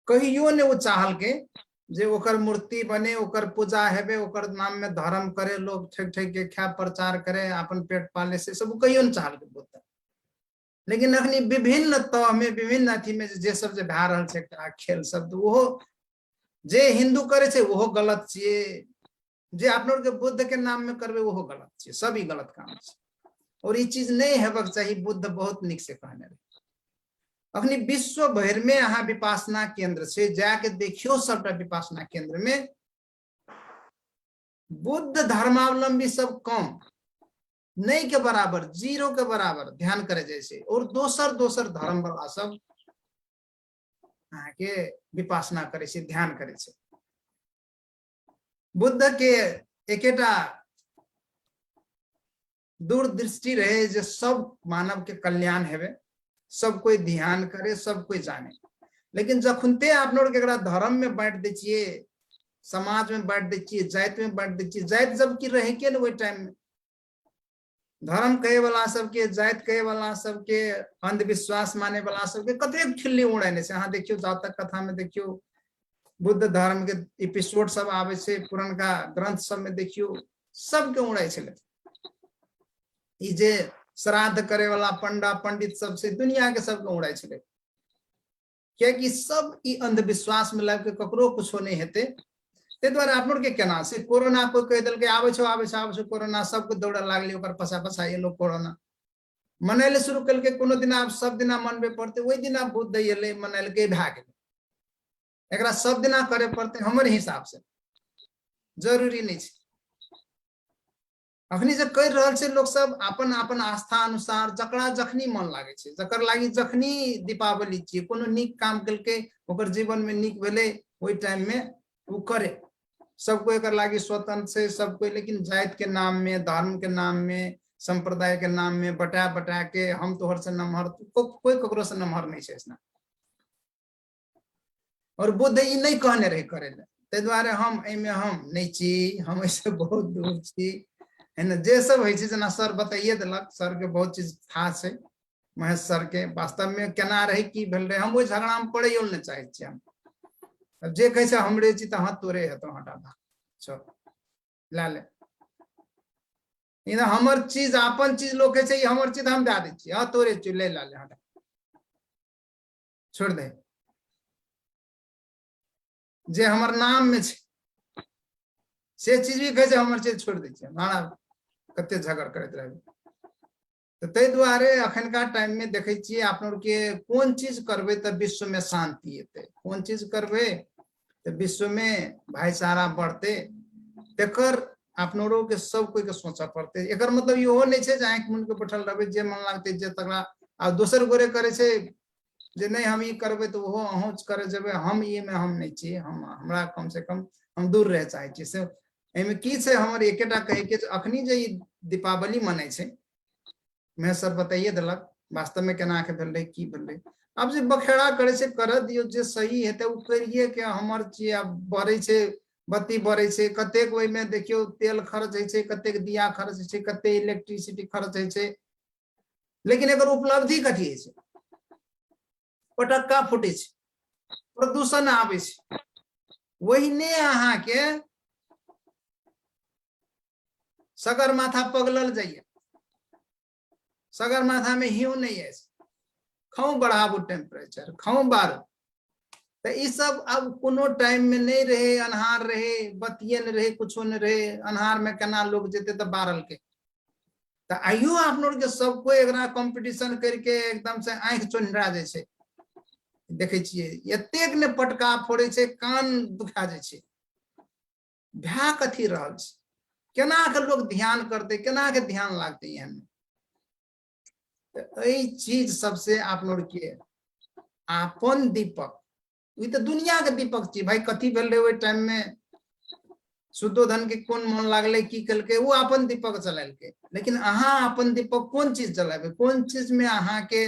कहियो ने वो चाहल के जे ओकर मूर्ति बने, ओकर पूजा हेबे, ओकर नाम में धर्म करे, लोग ठेक ठेक के खा प्रचार करे, अपन पेट पाले, से सब कहियो ने चाहल के बुद्ध। लेकिन अखनी विभिन्न तह में, विभिन्न अथी में जे सब जे भए रहल छै खेल सब, वो जे हिंदू करे छे वो गलत छे, जे आप लोग के बुद्ध के नाम में करबे वो गलत छे, सब ही गलत काम छे। और ये चीज नहीं हेबक चाहिए। बुद्ध बहुत निक से कहने रहे। अखनी विश्व भर में अहाँ विपासना केंद्र से जाके देखियो, सबटा विपासना केंद्र में बुद्ध धर्मावलंबी सब कम, नहीं के बराबर, जीरो के बराबर ध्यान करे जैसे, और दोसर दोसर धर्म वाला सब के विपासना करे से, ध्यान करे से। बुद्ध के एकेटा दूरदृष्टि रहे जे सब मानव के कल्याण हेबे, सब कोई ध्यान करे, सब कोई जाने। लेकिन जखुनते आप लोग एकरा धर्म में बांट दे छिए, समाज में बांट दे छिए, जाति में बांट दे छिए, जाति जबकि रहे के न, वही टाइम में धर्म कहे वाला सबके, जाति कहे वाला सबके, अंधविश्वास माने वाला सबके कतेक खिल्ली उड़ाने से। अहाँ देखियो जातक कथा में देखियो, बुद्ध धर्म के एपिसोड सब आवे से, पुरानका ग्रंथ सब में देखियो, सबके उड़ाई छले। ई जे श्राद्ध करे वाला पंडा पंडित सब से दुनिया के सबके उड़ाई छले, क्योंकि सब ई अंधविश्वास में लग के ककरो कुछो नहीं हेते। ते द्वारा आप लोग के केना से कोरोना कोई कह दिल के आवे छो आवे छो कोरोना, सबके दौड़ लागली, ओकर पछा पछा ये लोग कोरोना मनाइले शुरू कल के। कोनो दिन आप सब दिना मनबे पड़ते, वही दिना बुद्ध एले मनाइल के भाग गेले। एकरा सब दिना करे पड़ते हमर हिसाब से, जरूरी नहीं छे। अखनी जे कर रहल छे लोग सब अपन अपन आस्था अनुसार, जकरा जखनी मन लागे छे, जकर लागी जखनी दीपावली छे, कोनो निक काम कल के ओकर जीवन में निक भेले, वही टाइम में वो करे। सबको एकर लागी स्वतंत्र से सब कोई, लेकिन जाति के नाम में, धर्म के नाम में, संप्रदाय के नाम में बटा बटा के हम तोहर से नमहर, कोई ककरो से नमहर नहीं छे इसना। और बुद्ध ई नहीं कहने रहे करे ले, ते द्वारे हम एमे हम नहीं छी, हम ऐसे बहुत दूर छी है ना। जे सब है जना सर बताइए दिलक, सर के बहुत चीज था छे, महेश सर के वास्तव में केना रहे की भेल रहे, हम वो झगड़ा में पड़े नहीं चाहे छी। हम अब जे कहे हमरे छी तो हाथ तोरे है तो हटा दा, चल ला ले, हमर चीज अपन चीज लोग कहे हमर चीज हम दे दी छी, हाँ तोरे चीज ले ला ले, हटा छोड़ दे। जे हमर नाम में छे से चीज भी कहे हमर चीज छोड़ दी छी, हमारा कते झगड़ करते रहे। तो ते द्वारे अखनका टाइम में देखे छिए आप लोग के कौन चीज करबे तो विश्व में शांति हेते, कौन चीज करबे तो विश्व में भाईचारा बढ़ते, तेकर आप लोगों के सब कोई के सोचा पड़ते। एकर मतलब यो नहीं छे जे आंख मुन के बैठल रहबे, जे मन लागते जे तकरा आ दोसर गोरे करे छे जे नहीं हम ई करबे तो वो अहों करे जेबे, हम ई में हम नहीं छी, हम हमरा कम से कम हम दूर रह चाहे छी। से एमे की छे हमर एकेटा कहे के अखनी जे दीपावली मनाई छे, मैं सब बताइए दिलक वास्तव में केना के भेल रहे की भेल रहे। अब जे बखेड़ा करे से कर दियो, जे सही हेते उ करिए के हमर छी। अब बढ़े छे बत्ती बढ़े छे, कतेक ओइ में देखियो तेल खर्च है छे, कतेक दिया खर्च है छे, कते इलेक्ट्रिसिटी खर्च है छे, लेकिन एकर उपलब्धि कथी है छे? पटक्का फूटे छे, प्रदूषण आवे छे, वही ने अहाँ के सगरमाथा पगलल जाइए, सगरमाथा में हिउ नहीं है, खाऊ बढ़ाबू टेम्परेचर, खाऊ बारू। तो ये सब अब कोनो टाइम में नहीं रहे, अनहार रहे, बतिये न रहे, कुछो न रहे, अनहार में केना लोग जेते तो बारल के। तो आइयो आप लोग के सबको एकरा कंपटीशन करके एकदम से आंख चोन्हरा जाय छे, देखे छिए एतेक ने पटका फोड़े छे, कान दुखा जाय छे, भ्या कथी रहल छे, केना के लोग ध्यान करते, केना के ध्यान लागते यहाँ में। तो चीज सबसे आप लोग के आपन दीपक, तो दुनिया के दीपक छी भाई, कथी भेल रहे ओइ टाइम में शुद्धोधन के कौन मन लागले की कल के, वो अपन दीपक जलाल के। लेकिन अहाँ अपन दीपक कौन चीज जलाबे, कौन चीज में अहाँ के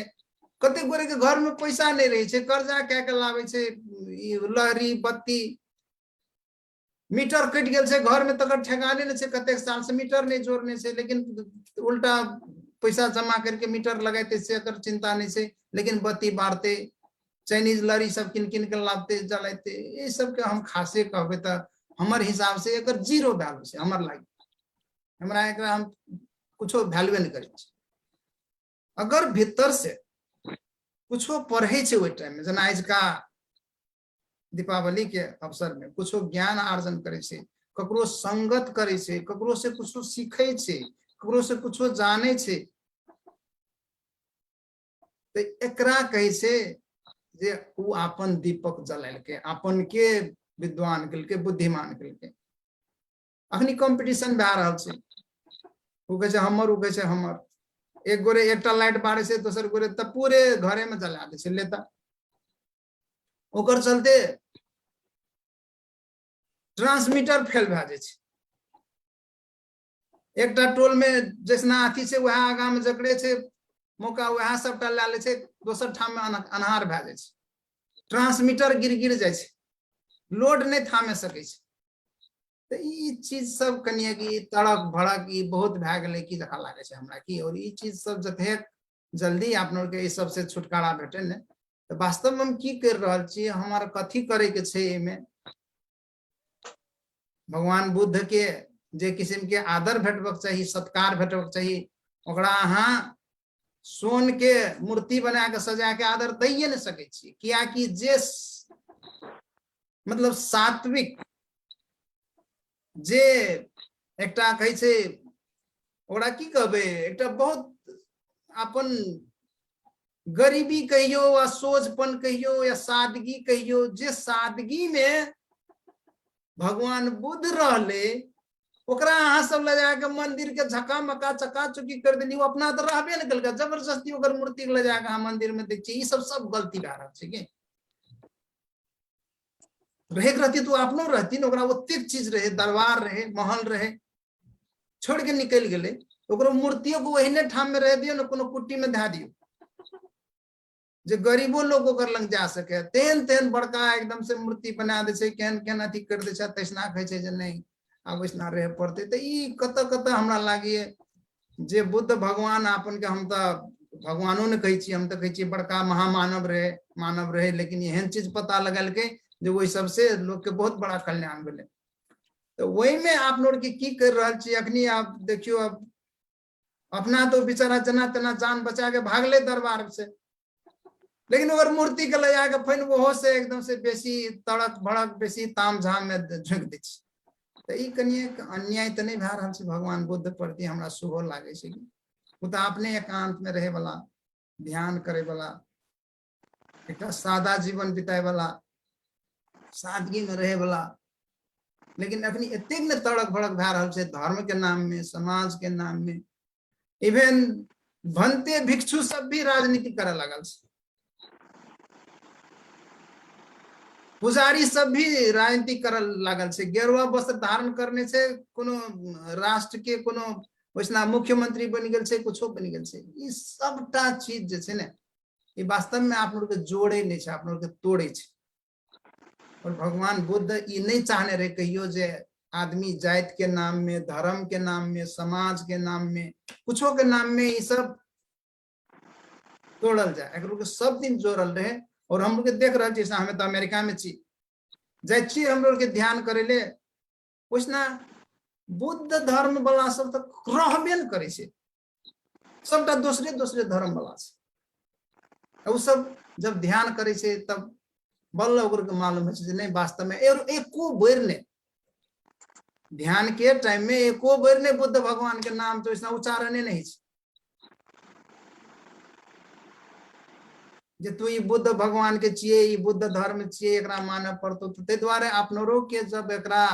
कते गोरे के घर में पैसा नहीं रहे छे, कर्जा कह के लावे छे, ई लहरी बत्ती मीटर कट गेल छे घर में, तक ठेकाने नहीं छे, कते साल से मीटर नहीं जोड़ने से, लेकिन उल्टा पैसा जमा करके मीटर लगाते से अगर चिंता नहीं से, लेकिन बत्ती बारते चाइनीज लहरी सब किन किन के लाते जलाते, ये सब के हम खासे कहबे तो हमर हिसाब से एक जीरो वैल्यू से हमर लागे, हमरा एकरा हम कुछो वैल्यू नहीं करे। अगर भीतर से कुछो पढ़े छे ओइ टाइम में, जना आज का दीपावली के अवसर में कुछो ज्ञान आर्जन करे छे, ककरो संगत करे छे, ककरो से कुछो सीखे छे, ककरो से कुछो जाने छे, तो एकरा कहे छे जे उ आपन दीपक जलाल के, आपन के विद्वान के बुद्धिमान के। अखनी कंपटीशन भए रहल छे, उ कहे छे हमर, उ कहे छे हमर, एक गोरे एकटा लाइट बारे से दोसर गोरे त पूरे घरे में जला दे छे लेता, ओकर चलते ट्रांसमीटर फेल भए जाए छे। एकटा टोल में जैसना अथी छे वह आगा में जकड़े छे मौका वह सबटा ला ले छे, दोसर ठाम में अन्हार भए जाए छे, ट्रांसमीटर गिर जाए छे, लोड नहीं थामे सके छे। तो ई चीज सब कनिए की तड़क भड़क ई बहुत भए गेलै की जका लागे छे हमरा की, और ई चीज सब जतेक जल्दी आपन के ई सब से छुटकारा भेटे ने, तो वास्तव में हम की कर रहल छी, हमारा कथी करे के छे एमे, भगवान बुद्ध के जे किस्म के आदर भेटबक चाहिए, सत्कार भेटबक चाहिए, ओकरा अहाँ सोन के मूर्ति बना के सजा के आदर दैये नहीं सके छी, किया कि जे मतलब सात्विक जे एकटा कहे छे ओकरा की कहबे, एकटा बहुत अपन गरीबी कहियो या सोझपन कहियो या सादगी कहियो, जे सादगी में भगवान बुद्ध रहले, ओकरा अहाँ सब ले जाके मंदिर के झका मका चका चुकी कर देली, वो अपना तो रहबे न कलका, जबरदस्ती ओकर मूर्ति ले जाके अहाँ मंदिर में देखिए, ई सब गलती भए रहल छै के। रहे रहती तो अपनो रहती न, ओकरा ओतेक चीज रहे, दरबार रहे, महल रहे, छोड़ के निकल गेले, ओकरो मूर्तियों को वहीने ठाम में रह दियो न, कोनो कुट्टी में धा दियो, जे गरीबो लोग ओकर लंग जा सके, तेन तेन बड़का एकदम से मूर्ति बना दे छै, केन केन अथी कर दे छै, तैसना कहे छै जे नहीं अब वैसना रहे पड़ते। तो ई कत हमरा लागिए जे बुद्ध भगवान आपन के, हम तो भगवानो ने कहे छी, हम तो कहे छी बड़का महामानव रहे, मानव रहे, लेकिन एहन चीज पता लगल के जो वही सबसे लोग के बहुत बड़ा कल्याण भेले। तो वही में आप लोग की कर रहल छी अखनी, आप देखियो अब अपना तो बेचारा जना तना जान बचा के भागले दरबार से, लेकिन ओकर मूर्ति के ले जाके फिर वो से एकदम से बेसी तड़क भड़क बेसी ताम झाम में झोंक दे छी। तो ई कनिए अन्याय तो नहीं भए रहल छै भगवान बुद्ध प्रति, हमरा शुभ लागे छै कि वो तो अपने एकांत में रहे वाला, ध्यान करे वाला, एक सादा जीवन बिताए वाला, सादगी में रहे वाला, लेकिन अखनी एतेक ने तड़क भड़क भए रहल छै धर्म के नाम में, समाज के नाम में, इवन भंते भिक्षु सब भी राजनीति करे लगल छै, पुजारी सब भी राजनीति कर लागल छै, गेरुआ वस्त्र धारण करने से कोनो राष्ट्र के कोनो वैसना मुख्यमंत्री बन गेल छै, कुछो बन गेल छै। ई सबटा चीज जे छै ने, ई वास्तव में आप लोग के जोड़े नहीं छै, आप लोग के तोड़े छै। और भगवान बुद्ध ई नहीं चाहने रहे कहियो जे आदमी जाति के नाम में, धर्म के नाम में, समाज के नाम में, कुछो के नाम में ई सब तोड़ल जाए, एक लोग सब दिन जोड़ल रहे। और हम लोग देख रहे जैसा हमें तो अमेरिका में छी जाए छी, हम लोग के ध्यान करे ले वैसना बुद्ध धर्म वाला सब तक रहबे न करे छै, सबटा दूसरे दूसरे धर्म वाला छै। उ सब जब ध्यान करे छै तब बल्ल ओकर के मालूम है जे नहीं वास्तव में एको बेर ने ध्यान के टाइम में एको बेर ने बुद्ध भगवान के नाम तो इसना उच्चारणे नहीं छै, जे तू ई बुद्ध भगवान के छिए, ई बुद्ध धर्म छिए, एकरा माने पड़तो। ते द्वारे अपनों के जब एकरा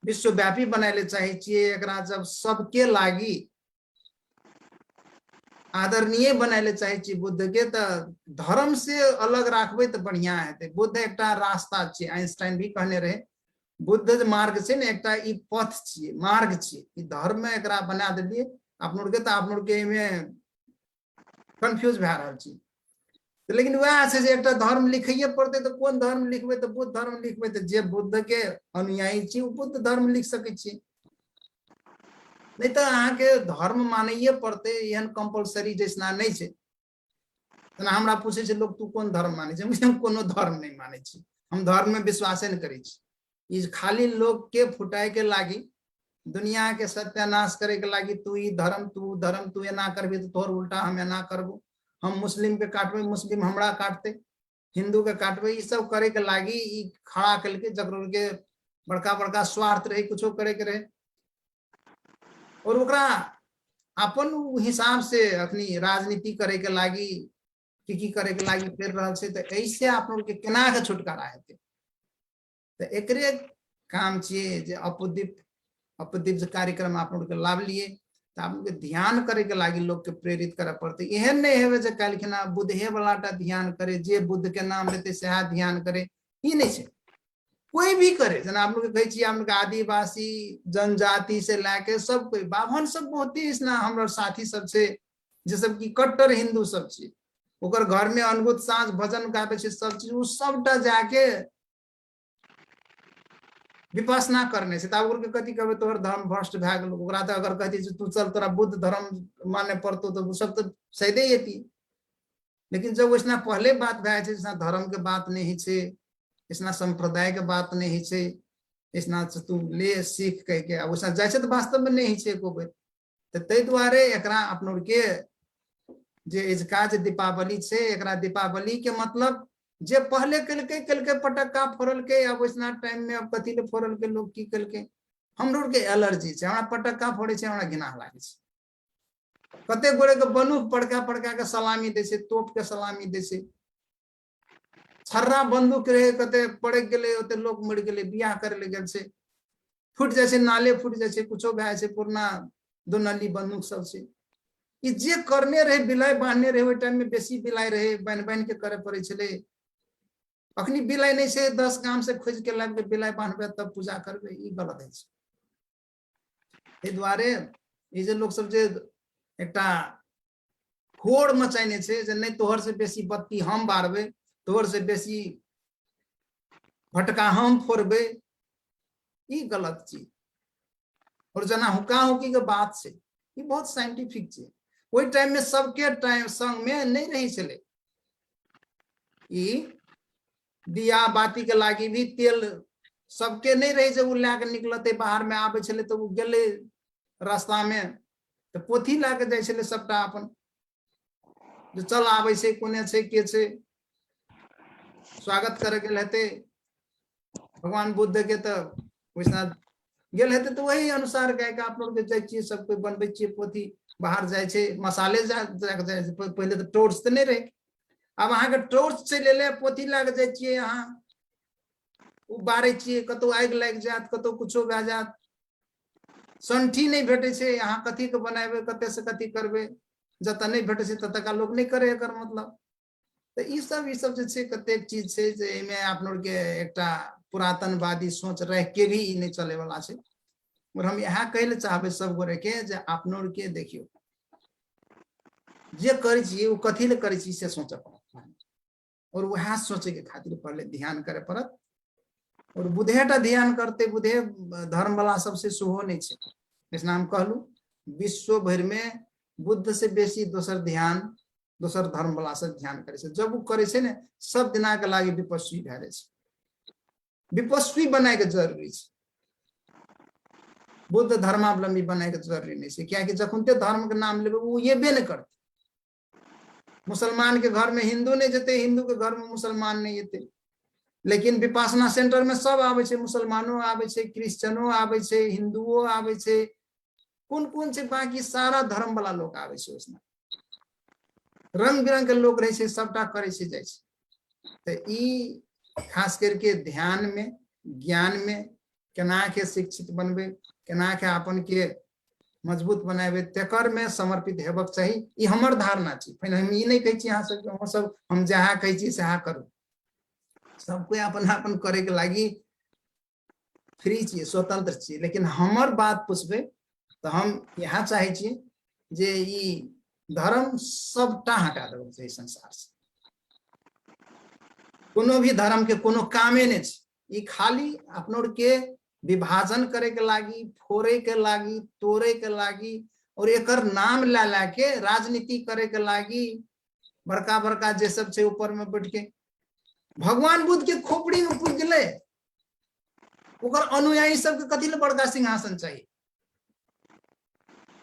विश्वव्यापी बनाए चाहे छिए, एकरा जब सबके लागी आदरणीय बनाए चाहे छी बुद्ध के, तो धर्म से अलग राखबे तो बढ़िया है। बुद्ध एकटा रास्ता छे, आइंस्टाइन भी कहने रहे बुद्ध मार्ग से ने एकटा ई पथ छे, मार्ग छे, ई धर्म में एकरा बना देलिए आप लोग के, तो आप लोग के में कंफ्यूज भए रहल छी। लेकिन वह छै जे एकटा धर्म लिखैए पड़तै तऽ कोन धर्म लिखबै तऽ बुद्ध धर्म लिखबै तऽ जे बुद्ध के अनुयायी छी बुद्ध धर्म लिख सकै छी। नहीं तो अहाँ के धर्म मानैए पड़तै, एहन कंपलसरी जैसना नहीं छै। तना हमरा पूछे छै लोग तू कोन धर्म मानै छै, हम कोनो धर्म नहीं मानै छी, हम धर्म में विश्वासे नहीं करै छी। ई खाली लोग के फुटाए के लागी, दुनिया के सत्यानाश करे के लागी, तू ई धर्म तू एना करबी तो तोहर उल्टा हम एना करबो, हम मुस्लिम के काटबे मुस्लिम हमरा काटते, हिंदू के काटबे, ई सब करे के लागी ई खड़ा करके जकरो के बड़का बड़का स्वार्थ रहे, कुछो करे के रहे और ओकरा अपन हिसाब से अखनी राजनीति करे के लागी की करे के लागी कर रहल छै। तो ऐसे आप लोग के केना के छुटकारा हेतै। तो एकरे काम छिए जे अपदीप कार्यक्रम आप लोग के लाभ लिए तो आप लोग के ध्यान करे के लागी लोग के प्रेरित करे पड़ते। एहन नहीं हेवे जे काल खना बुद्धे वाला टा ध्यान करे, जे बुद्ध के नाम लेते से ध्यान करे, ई नहीं छै। कोई भी करे, जना आप लोग कहे छी हम लोग आदिवासी जनजाति से लेके सब कोई बाभन सब बहुत ही इसना हमरा साथी सब छै जे सब की कट्टर हिंदू सब छै, ओकर घर में अनगुत साँझ भजन गाबे छै, सब चीज उ सबटा जाके विपස්සना करने से तब के कथी कहबे तोहर धर्म भ्रष्ट भए गेल। ओकरा तो अगर कहती तू चल तोरा बुद्ध धर्म माने पड़तो तो उ सब तो सैदे येती। लेकिन जब वैसना पहले बात भए छै, जैसा धर्म के बात नहीं छै, इसना संप्रदाय के बात नहीं छै, इसना तू ले सीख कह के वैसा जाय छै तो वास्तव में नहीं छै एको बेर। तो तै दुआरे एकरा अपनो के जे इजका जे दीपावली छै, एकरा दीपावली के मतलब जे पहले कलके पटक्का फोड़ल के, अब वैसना टाइम में अब कथी ले फोड़ल के लोग की कलके, हमरो के एलर्जी छै, हमरा पटक्का फोड़े छै हमरा घिना लागे छै। कते गोरे के बंदूक पड़का पड़का के सलामी दे छै, तोप के सलामी दे छै, छर्रा बंदूक रहे कते पड़क गेले, ओते लोग मर गेले, बियाह करे ले गेल छै, फूट जाय छै, नाले फूट जाय छै, कुछो भए छै, पुरना दोनली बंदूक सब छै। ई जे करने रहे बिलाइ बांधने रहे, ओइ टाइम में बेसी बिलाइ रहे, बांध बांध के करे पड़े छले। अखनी बिलाइ नहीं छै, 10 गाम से खोज के लाबे बिलाइ बांधबे तब पूजा करबे, ई गलत है। ए दुआरे ई जे लोग सब जे एकटा होड़ मचाइने छै जे नहीं तोहर से बेसी बत्ती हम बारबे, तोहर से बेसी भटका हम फोड़बे, ई गलत चीज। और जना हुक्का हुक्की के बात छै, ई बहुत साइंटिफिक छै। ओइ टाइम में सबके टाइम संग में नहीं रही चले, ई दिया बाती के लागी भी तेल सबके नहीं रहे जे उ लाके निकलते बाहर में आबे छले तो उ गेले रास्ता में तो पोथी लाके जाय छले सबटा अपन जो चल आबे छै, कोने छै, के छै, स्वागत करे गेल हेते भगवान बुद्ध के, तो वैसा गेल हेते तो वही अनुसार कह के आप लोग के जाय छिए, सब कोई बनबे छिए पोथी, बाहर जाय छै मसाले जाय पहले तो टॉर्च तो नहीं रहे, अब अहाँ के टॉर्च से ले ले पोथी लाग जाय छिए, अहाँ उ बारे छिए, कतो आगि लाग जात, कतो कुछो भए जात, संठी नहीं भेटे छै, अहाँ कथी के बनाबे, कते से कथी करबे, जत नहीं भेटे छै तत का लोग नहीं करे एकर मतलब। तो ई सब जे छै कतेक चीज छै जे एमे आप लोग के एकटा पुरातनवादी सोच रह के भी ई नहीं चले वाला छै। और हम यहाँ कहले चाहबे सब गोरे के जे आप लोग के देखियो जे करे छी उ कथी ले करे छी से सोचे पड़त, और वह सोचे के खातिर पहले ध्यान करे पड़त। और बुधेटा ध्यान करते, बुधे धर्म वाला सबसे सुहो नहीं छै, इसना हम कहलू विश्व भर में बुद्ध से बेसी दोसर ध्यान दोसर धर्म वाला सब ध्यान करे छै। जब उ करे छै ने सब दिना के लागे विपस्वी भए जाय छै, विपस्वी बनाए के जरूरी छै, बुद्ध धर्मावलंबी बनाए के जरूरी नहीं छै। क्या कि जखुनते धर्म के नाम लेबे उ येबे नहीं करते। मुसलमान के घर में हिंदू नहीं जेते, हिंदू के घर में मुसलमान नहीं जेते, लेकिन विपासना सेंटर में सब आवे छै, मुसलमानो आवे छै, क्रिश्चियनो आवे छै, हिंदुओ आवे छै, कौन छै बाकी सारा धर्म वाला लोग आवे छै, उसमें रंग बिरंग के लोग रहे छै, सबटा करे छै जाय छै। तो ई खास करके ध्यान में ज्ञान में केना के शिक्षित बनबे, केना के अपन के मजबूत बनाबे, तेकर में समर्पित हेबक चाही, ई हमर धारणा छै। फिर हम ई नहीं कहै छी अहाँ सब हम जहाँ कहै छी सहा करू, सबको अपन अपन करे के लागी फ्री छिए, स्वतंत्र छिए, लेकिन हमर बात पूछबे तो हम यहाँ चाहे छी जे ई धर्म सबटा हटा देबे छै संसार से। कोनो भी धर्म के कोनो कामे नहीं छै, ई खाली अपनों के विभाजन करे के लागी, फोड़े के लागी, तोड़े के लागी और एकर नाम ला के राजनीति करे के लागी बड़का बड़का जे सब छै ऊपर में बैठ के भगवान बुद्ध के खोपड़ी में पूज गेले, ओकर अनुयायी सब के कथी ले बड़का सिंहासन चाहिए,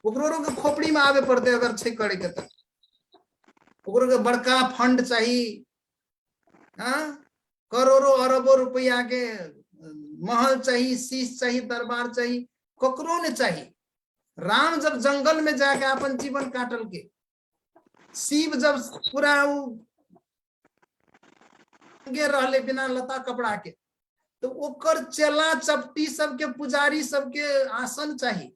ओकरो के खोपड़ी में आवे पड़ते अगर छै करे के त ओकरो के बड़का फंड चाहिए, हाँ करोड़ों अरबों रुपया के महल चाहिए, शीश चाहिए, दरबार चाहिए, ककरो ने चाहिए। राम जब जंगल में जाके अपन जीवन काटल के, शिव जब पूरा रहले बिना लता कपड़ा के, तो ओकर चेला चपटी सबके पुजारी सबके आसन चाहिए,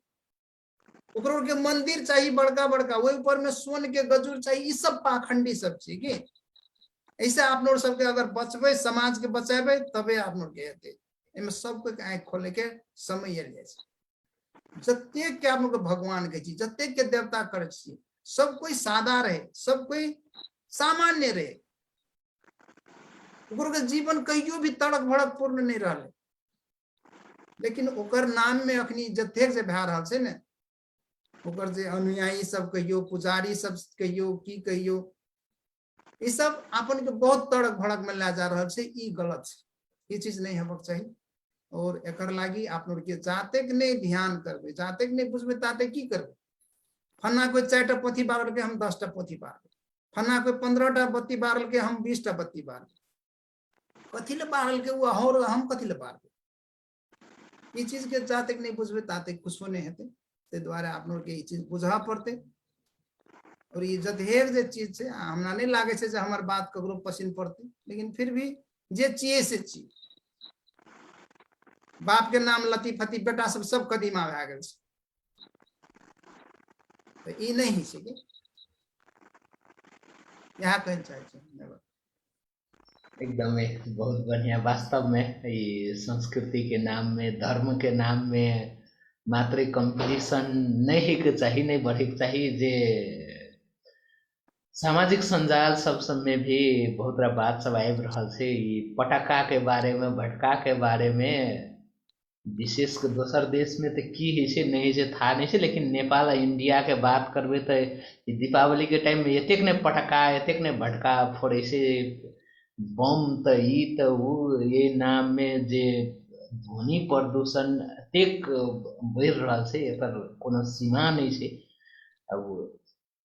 ओकरो के मंदिर चाहिए बड़का बड़का, वही ऊपर में सोन के गजूर चाहिए, ई सब पाखंडी सब छै कि ऐसे आप लोग सबके अगर बचबे समाज के बचेबे तबे आप लोग के हेते। एमे सबके आंख खोले के समय आयल जाय छै। जतेक के आप लोग भगवान के छी, जतेक के देवता करे छी, सब कोई सादा रहे, सब कोई सामान्य रहे, ओकर के जीवन कहियो भी तड़क भड़क पूर्ण नहीं रहले, लेकिन ओकर नाम में अखनी जतेक से भए रहल छै ने, ओकर जे अनुयायी सब कहियो, पुजारी सब कहियो, की कहियो, ई सब अपन के बहुत तड़क भड़क में ला जा रहल छै, ई गलत छै, ई चीज नहीं हेबाक चाहिए। और एकर लागी आप लोग के जातेक नहीं ध्यान करबे, जातेक नहीं बुझबे ताते की करबे। फन्ना कोई 4टा पोथी बारल के हम 10टा पोथी बारल, फन्ना कोई 15टा बत्ती बारल के हम 20टा बत्ती बारल, कथी ले बारल के वो और हम कथी ले बारबे। ई चीज के जातेक नहीं बुझबे ताते कुछो नहीं हेते, ते द्वारा आप लोग के ई चीज बुझा पड़ते। और ये जतेक जे चीज छै, हमरा नहीं लागे छै जे हमर बात ककरो पसंद पड़ते, लेकिन फिर भी जे चाहिए से चाहिए। बाप के नाम लती फती बेटा सब कदीमा भए गेल छै, तो ई नहीं छै कि यहाँ कहल चाहे छै। एकदमै बहुत बढ़िया। वास्तव में ये संस्कृति के नाम में, धर्म के नाम में मात्रै कंपटीशन नहीं के चाहिए, नहीं बढ़े के चाहिए। जे सामाजिक संजाल सब में भी बहुत रा बात सब आबि रहल छै, ई पटाखा के बारे में, भटका के बारे में, विशेष के दोसर देश में तो की है छै नहीं छै था नहीं छै, लेकिन नेपाल आ इंडिया के बात करबे तो दीपावली के टाइम में एतेक ने पटाखा, एतेक ने भटका फोड़े छै, बम तो ई तो वो, ये नाम में जे ध्वनि प्रदूषण एतेक बढ़ि रहल छै, एकर कोनो सीमा नहीं छै। अब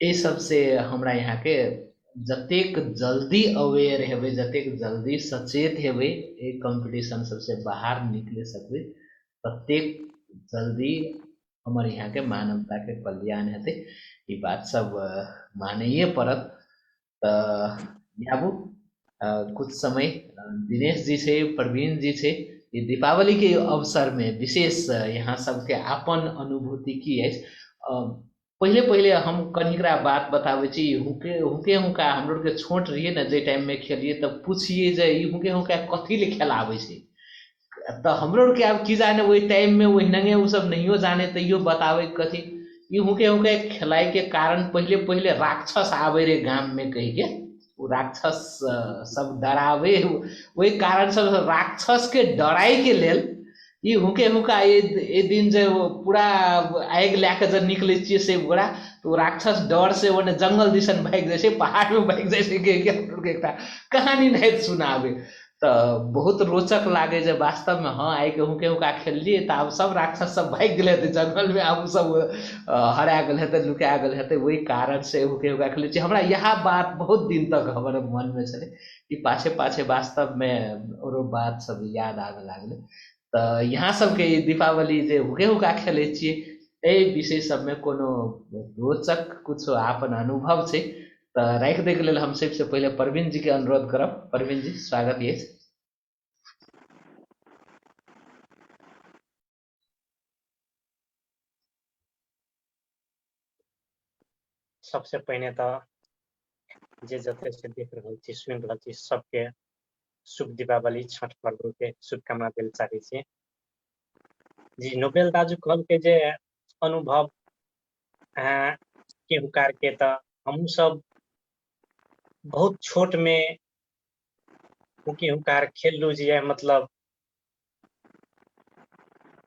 ए सब से हमरा यहाँ के जतेक जल्दी अवेयर हेबे, जतेक जल्दी सचेत हेबे, ए कंपटीशन सबसे बाहर निकले सकबे, ततेक जल्दी हमारे यहाँ के मानवता के कल्याण हेते। ये बात सब मानइए पड़त। तो याबू कुछ समय दिनेश जी से, प्रवीण जी से, ये दीपावली के अवसर में विशेष यहाँ सबके आपन अनुभूति की है। पहले पहले हम कनिकरा बात बतावे छी, हुके हुका हम लोग के छोट रहिए ना, जे टाइम में खेलिए तब पूछिए जे हुके हुका कथी ले खेलावे छी, तो हम लोग के अब की जाने वही टाइम में वही नंगे वो सब नहीं जाने, तैयो बतावे कथी ये हुके हुके खेलाए के कारण पहले पहले राक्षस आवे रे गांव में कह के, वो राक्षस सब डरावे, वही कारण सब राक्षस के डराई के लेल ई हुके हुका ए दिन जे पूरा आग लेके जब निकले छिए से गोरा, तो राक्षस डर से वो जंगल दिशन भाग जाए, पहाड़ में भाग जाए के हम लोग एक कहानी नहीं सुनावे। तो बहुत रोचक लागे जब वास्तव में हाँ आई के हुके हुका खेलिए, तो अब सब राक्षस सब भाग गए थे जंगल में, अब सब हरा गए थे, लुका गए थे, वही कारण से हुके हुका खेले। हमरा यह बात बहुत दिन तक हमारे मन में चले कि पाछे पाछे वास्तव में और बात सब याद आवे लागले। तो यहाँ सबके दीपावली जे हुके हुका खेले छिए, एहि विषय सब में कोनो रोचक कुछ आपन अनुभव छै तो राख दे के लेल हम सबसे पहले प्रवीण जी के अनुरोध करब। प्रवीण जी स्वागत है। सबसे पहले तो जे जते से देख रहल छी, सुन रहल छी, सबके शुभ दीपावली, छठ पर्व के शुभकामना दिल चाहे छी। जी नोबेल दाजू कहल के जे अनुभव के हुकार के तो हम सब बहुत छोट में हुकी हुकार खेललू जे मतलब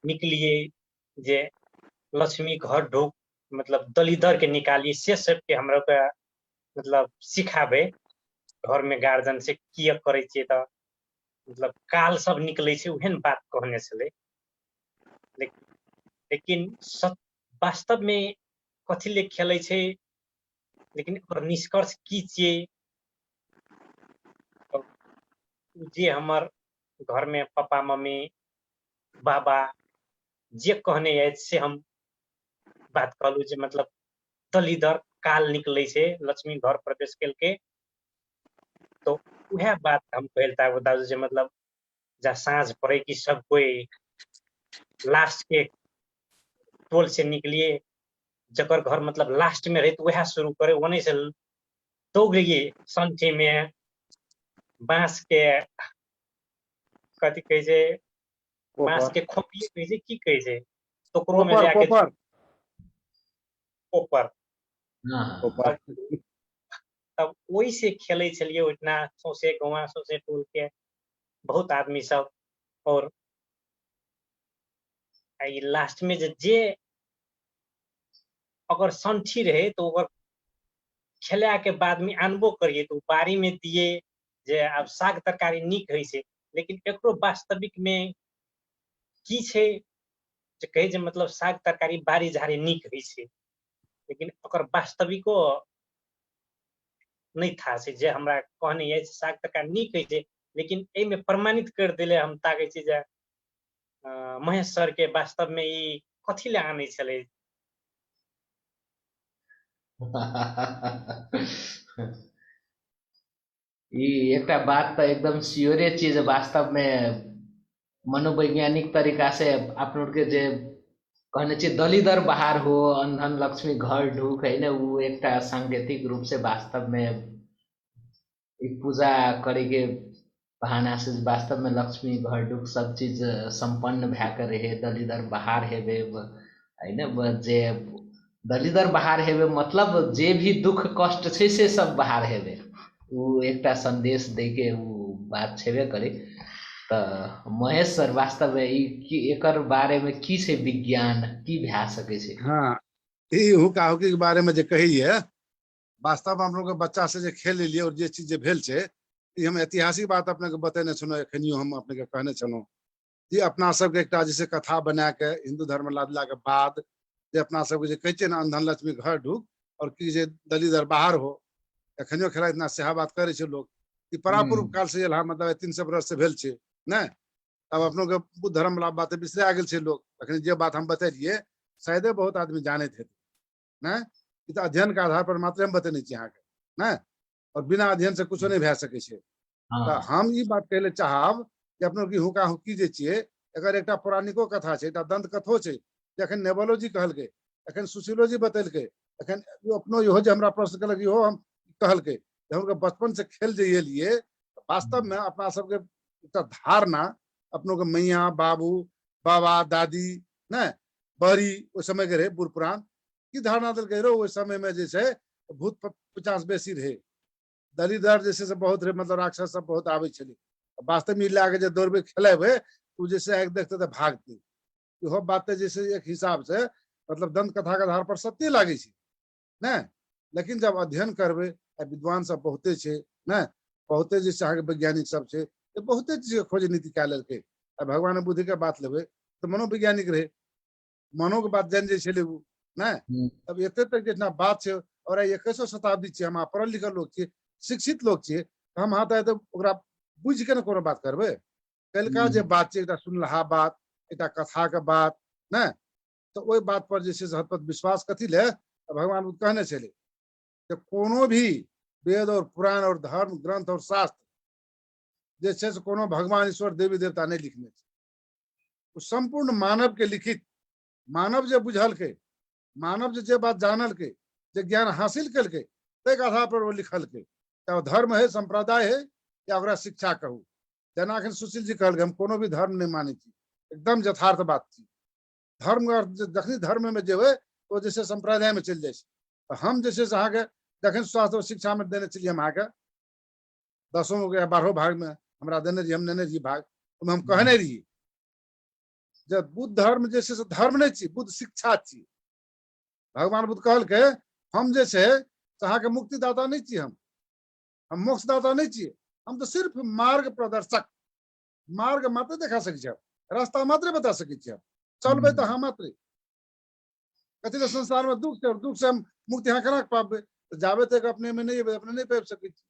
निकलिए जे लक्ष्मी घर ढुक मतलब दलिदर के निकालिए से सबके हमरा के मतलब सिखाबे घर में गार्जियन से किया करे छिए त मतलब काल सब निकले छै उहेन बात कहने छले। लेकिन वास्तव में कथी ले खेले छै लेकिन ओकर निष्कर्ष की छिए जे हमर घर में पापा मम्मी बाबा जे कहने है से हम बात कहलू जे मतलब दलिदर काल निकले छै लक्ष्मी घर प्रवेश केल के तो वह बात हम कहलता दादू जे मतलब जा साँझ पड़े कि सब कोई लास्ट के टोल से निकलिए जकर घर मतलब लास्ट में रहे तो वह शुरू करे वने से दौड़िए संठी में बांस के कथी कहे छै बांस के खोपिए कहे छै की कहे छै टोकरो में जाके ऊपर तब वही से खेले छलिए उतना सौसे गवा सौसे टोल के बहुत आदमी सब और लास्ट में जे अगर संठी रहे तो ओकर खेला के बाद में आनबो करिए तो बारी में दिए जे अब साग तरकारी निक है छै लेकिन एकरो वास्तविक में की छै जे कहे जे मतलब साग तरकारी बारी झाड़ी निक है छै लेकिन ओकर वास्तविको नहीं था से जे हमरा कहने है साग तरकारी निक है छै लेकिन ए में प्रमाणित कर दिले हम ताके छी जे महेश सर के वास्तव में ई कथी ले आने छले। एक बात तो एकदम सियोरे चीज वास्तव में मनोवैज्ञानिक तरीका से आफ्नो के जे कहने चाहिए दलिदर बाहर हो अंधन लक्ष्मी घर ढुक है ना वो एक सांकेतिक रूप से वास्तव में एक पूजा करे के बहाना से वास्तव में लक्ष्मी घर ढुक सब चीज संपन्न भै कर रहे दलिदर बाहर हेबे है ना जे दलिदर बाहर हेबे मतलब जे भी दुख कष्ट छे से सब बाहर हेबे वो एक संदेश दे के वो बात छेबे करे। तो महेश सर वास्तव में एकर बारे में की से विज्ञान की भै सके छे। हाँ ई हुका हुकी के बारे में जे कही है वास्तव में हम लोग बच्चा से जे खेल लिए और जे चीज जे भेल छे ई हम ऐतिहासिक बात अपने के बतेने छनो एखनियो हम अपने के कहने छनो जे अपना सब के एकटा जैसे कथा बना के हिंदू धर्म लादला के बाद जे अपना सब के जे कहै छै ना अंधन लक्ष्मी घर ढुक और की जे दलिदर बाहर हो एखनियो खेला इतना सेहा बात करे छै लोग ई परापूर्व काल से एला मतलब 300 बरस से भेल छे ना अब अपनों के बुद्ध धर्म वाला बात बिसरा गेल छे लोग अखन जे बात हम बतेलिए शायद बहुत आदमी जाने थे ना ई तो अध्ययन के आधार पर मात्र हम बतेने छी अहाँ के ना और बिना अध्ययन से कुछ नहीं भै सके छे। तो हम ई बात कहले चाहब कि अपनों की हुका हुकी जे छिए एकर एकटा पौराणिको कथा छे एकटा दंत कथो छे जखन नेबोलॉजी कहलके एखन सोशियोलॉजी बतेलके एखन अपनो इहो जे हमरा प्रश्न कलक इहो हम कहलके हम बचपन से खेल जे लिए वास्तव में अपना सबके एकटा धारणा अपनों के मैया बाबू बाबा दादी ना बड़ी उस समय के रहे बूढ़ पुरान की धारणा दिल रहे उस समय में जैसे भूत पिशाच बेसी रहे दलिदर जैसे से बहुत रहे मतलब राक्षस सब बहुत आवे छले वास्तव में लागे जे दौड़बे खेलेबे तू जैसे एक देखते तो भागती इहो बात जैसे एक हिसाब से मतलब दंत कथा के आधार पर सत्य लागे छे ना लेकिन जब अध्ययन करबे विद्वान सब बहुते छे ना बहुते जैसे आगे वैज्ञानिक सब छे तो बहुते चीज खोज नीति कै लेलके भगवान बुद्धि के बात लेबे तो मनोवैज्ञानिक रहे मनो के बात जान जे छले उ ना अब एते तक जितना बात छे और 21वीं शताब्दी छे हम पढ़ल लिखल लोग छे शिक्षित लोग छे हम हाथ आए तो ओकरा बुझ के न कोनो बात करबे कलका जे बात छे एकटा सुनलहा बात एकटा कथा के बात ना तो ओई बात पर जे छे हद विश्वास कथी ले भगवान बुद्ध कहने छले कि कोनो भी वेद और पुराण और धर्म ग्रंथ और शास्त्र जे छे से कोनो भगवान ईश्वर देवी देवता नहीं लिखने छे संपूर्ण मानव के लिखित मानव जे बुझल के मानव जे बात जानल के जे ज्ञान हासिल कल के तक आधार पर वो लिखल के चाहे धर्म है संप्रदाय है या ओकरा शिक्षा कहू जना अखन सुशील जी कहल हम कोनो भी धर्म नहीं माने छी एकदम यथार्थ बात थी धर्म जखनी धर्म में जेबे तो जैसे संप्रदाय में चल जाए तो हम जैसे अहाँ के जखन स्वास्थ्य और शिक्षा में देने चलिए हम अहाँके 10वीं या 12वीं भाग में हमरा देने रही, हम नेने रही भाग, ओहिमे हम कहने रही जे बुद्ध धर्म जे छै से धर्म नहीं छी, बुद्ध शिक्षा छी। भगवान बुद्ध कहलकै हम जे छै से अहाँके मुक्तिदाता नहीं छी, हम मोक्षदाता नहीं छी, हम तो सिर्फ मार्ग प्रदर्शक, मार्ग मात्र देखा सकै छी, रास्ता मात्र बता सकै छी, चलबै तो हम मात्र। कथी ले संसार में दुख छै, और दुख से हम मुक्ति अहाँ केना पाबबै? जाबे तक अपने में नहीं अपने नहीं पाबि सकै छी।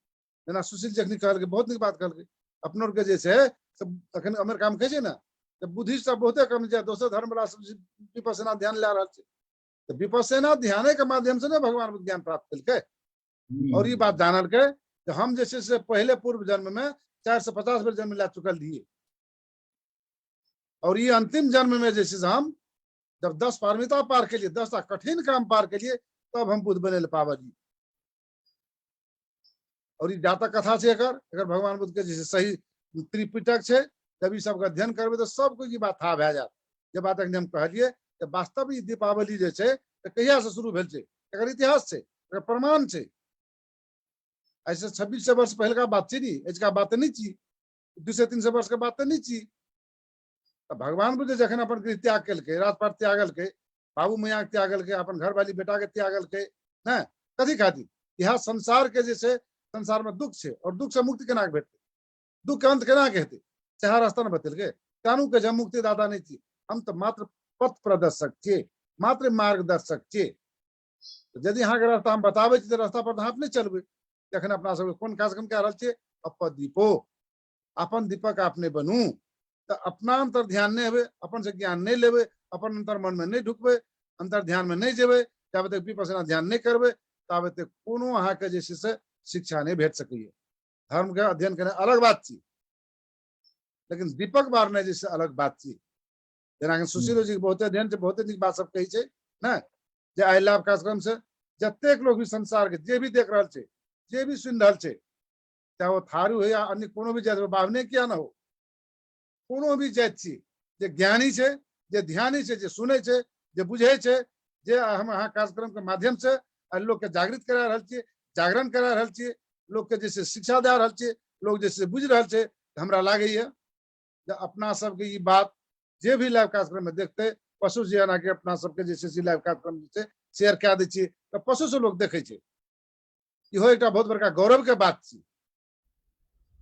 जेना सुशील जखनी कहलकै, बहुत नीक बात कहलकै, अपनो के जे छै से अखन अमेरिका में कहै छै ने बुद्धिस्ट सब बहुते कम छै, दोसर धर्म वाला सब विपස්සना ध्यान लए रहल छै, तो विपස්සना ध्यान के माध्यम से ने भगवान बुद्ध ज्ञान प्राप्त केलकै। और ये बात जानलकै कि हम जे छै से पहले पूर्व जन्म में 450 बेर जन्म ला चुकल रहिए, और ये अंतिम जन्म में जे छै से हम जब 10 पारमिता पार के लिए, 10 कठिन काम पार के लिए, तब हम बुद्ध बने पावली। और ये जातक कथा छै एकर, अगर भगवान बुद्ध के जैसे सही त्रिपिटक छै, जब ई सबके अध्ययन करबै तो सबको ई बात था भए जायत। जे बात हम कहलिए कि वास्तव ई दीपावली जे छै से कहिया से शुरू भेल छै, एकर इतिहास छै, एकर प्रमाण छै। ऐसे 2600 वर्ष पहले का बात छी, एजका बात नहीं छी, 200-300 वर्ष के बात तो नहीं छी। भगवान बुद्ध जखन अपन गृह त्याग केलकै, राजपाट त्यागलकै, बाबू मैया के त्यागलकै, अपन घरवाली बेटा के त्यागलकै, न कथी खातिर? यह संसार के जे छै, संसार में दुख छै, और दुख से मुक्ति केना भेटतै, दुख के अंत केना हेतै, चाहे रास्ता ने बतेलकै। कानू के हम मुक्तिदाता नहीं छी, हम तो मात्र पथ प्रदर्शक छियै, मात्र मार्गदर्शक छियै। तो यदि अहाँके रास्ता हम बताबै छी, तो रास्ता पर अहाँ नहीं चलबै। जखन अपना सबके कोन कार्यक्रम कए रहल छियै, अपन दीपो, अपन दीपक अपने बनू, तो अपना अंतर ध्यान नहीं हेबै, अपन से ज्ञान नहीं लेबै, अपन अंतर मन में नहीं ढुकबै, अंतर ध्यान में नहीं जेबै, जाबे तक विपස්සना ध्यान नहीं करबै, ताबे तक कोनो अहाँके जे छै से शिक्षा नहीं भेट सकैए। धर्म के अध्ययन करना अलग बात छी, लेकिन दीपक बारने जैसे अलग बात छी। जेना सुशील जी के बहुते अध्ययन छै, बहुते नीक बात सब कहै छै ना, जे आइ लाभ कार्यक्रम से जतेक लोग भी संसार के जे भी देख रहल छै, जे भी सुनि रहल छै, चाहे वो थारू हो या अन्य कोनो भी जात बावने किया ना हो, कोनो भी जात छी, जे ज्ञानी छै, जे ध्यानी छै, जे सुनै छै, जे बुझे छै, जे हम अहाँ कार्यक्रम के माध्यम से लोग के जागृत करा रहल छियै, जागरण करा रहल छियै, लोग के जैसे शिक्षा दे रहल छियै, लोग जैसे बुझ रहल छै, हमरा लागैए जे अपना सबके ई बात जे भी लाइव कार्यक्रम में देखते, पशु जी एना के अपना सबके जैसे लाइव कार्यक्रम जे शेयर कए दै छियै, तो पशु से लोग देखे छै, इहो एकटा बहुत बड़का गौरव के बात छी।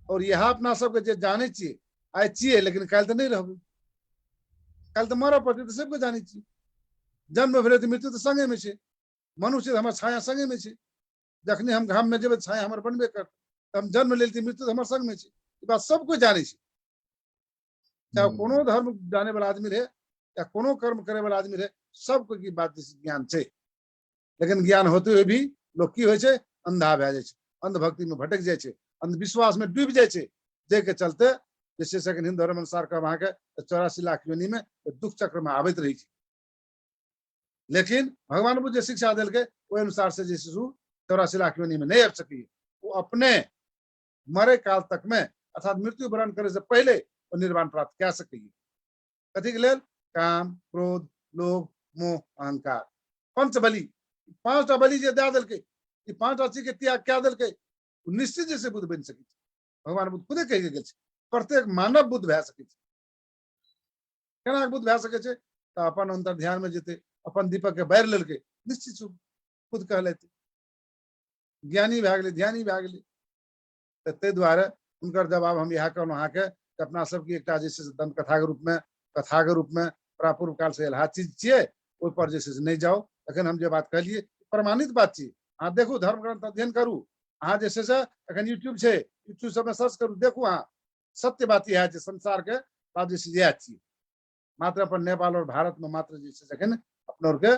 और यह अपना सबके जे जानै छियै, आइ छियै, लेकिन काल्हि तो नहीं रहबै, काल्हि तो मरऽ पड़तै, तो सबके जानै छियै। जन्म भेलै तो मृत्यु तो संगे में छै, मनुष्य हमर छाया संगे में छै, जखनी हम घाम में जेबै छाया हमर बनबे करतै, हम जन्म लेल मृत्यु तो हमर संग में छै, ई बात सब कोई जानै छै। चाहे कोनो धर्म जाने वाला आदमी रहे या कोनो कर्म करे वाला आदमी रहे, सबको की बात ज्ञान छै, लेकिन ज्ञान होते हुए भी लोग की होइ छै, अंधा भए जाइ छै, अंधभक्ति में भटक जाइ छै, अंधविश्वास में डूबि जाइ छै, जाहि चलते जैसे सेकंड हिंदू धर्म अनुसार कब अहाँके 84 लाख योनि में दुख चक्र में आबैत रही छै। लेकिन भगवान बुद्ध जे शिक्षा देलकै, ओहि अनुसार से जैसे 84 लाख योनि में नहीं आबि सकैए, वो अपने मरे काल तक में अर्थात मृत्यु वरण करे से पहले वो निर्वाण प्राप्त कए सकैए। कथी के लेल? काम, क्रोध, लोभ, मोह, अहंकार, पंच बलि, 5टा बलि जे दे देलकै, ई 5टा चीज के त्याग कए देलकै, निश्चित जैसे बुद्ध बनि सकै छै। भगवान बुद्ध खुदे कहि गेल छै, प्रत्येक मानव बुद्ध भए सकै छै। केना बुद्ध भए सकै छै? तऽ अपन अंतर ध्यान में जेतै, अपन दीपक के बारि लेलकै, निश्चित खुद कहलैते ज्ञानी भए गेलै, ध्यानी भए गेलै। तऽ ताहि दुआरे हुनकर जवाब हम इएह कहलहुँ अहाँके, अपना सबके एकटा जे छै से दंत कथा के रूप में प्रापूर्व काल से एलहा चीज छियै, ओहि पर जे छै से नहीं जाओ। अखन हम जे बात कहलिए प्रमाणित बात छी, अहाँ देखू, धर्म ग्रंथ अध्ययन करू, अहाँ जे छै से अखन यूट्यूब छै, यूट्यूब सब में सर्च करू, देखू, अहाँ सत्य बात इएह छै, संसार के बात जे छै इएह छी। मात्र अपन नेपाल और भारत में मात्र जे छै अखन अपना के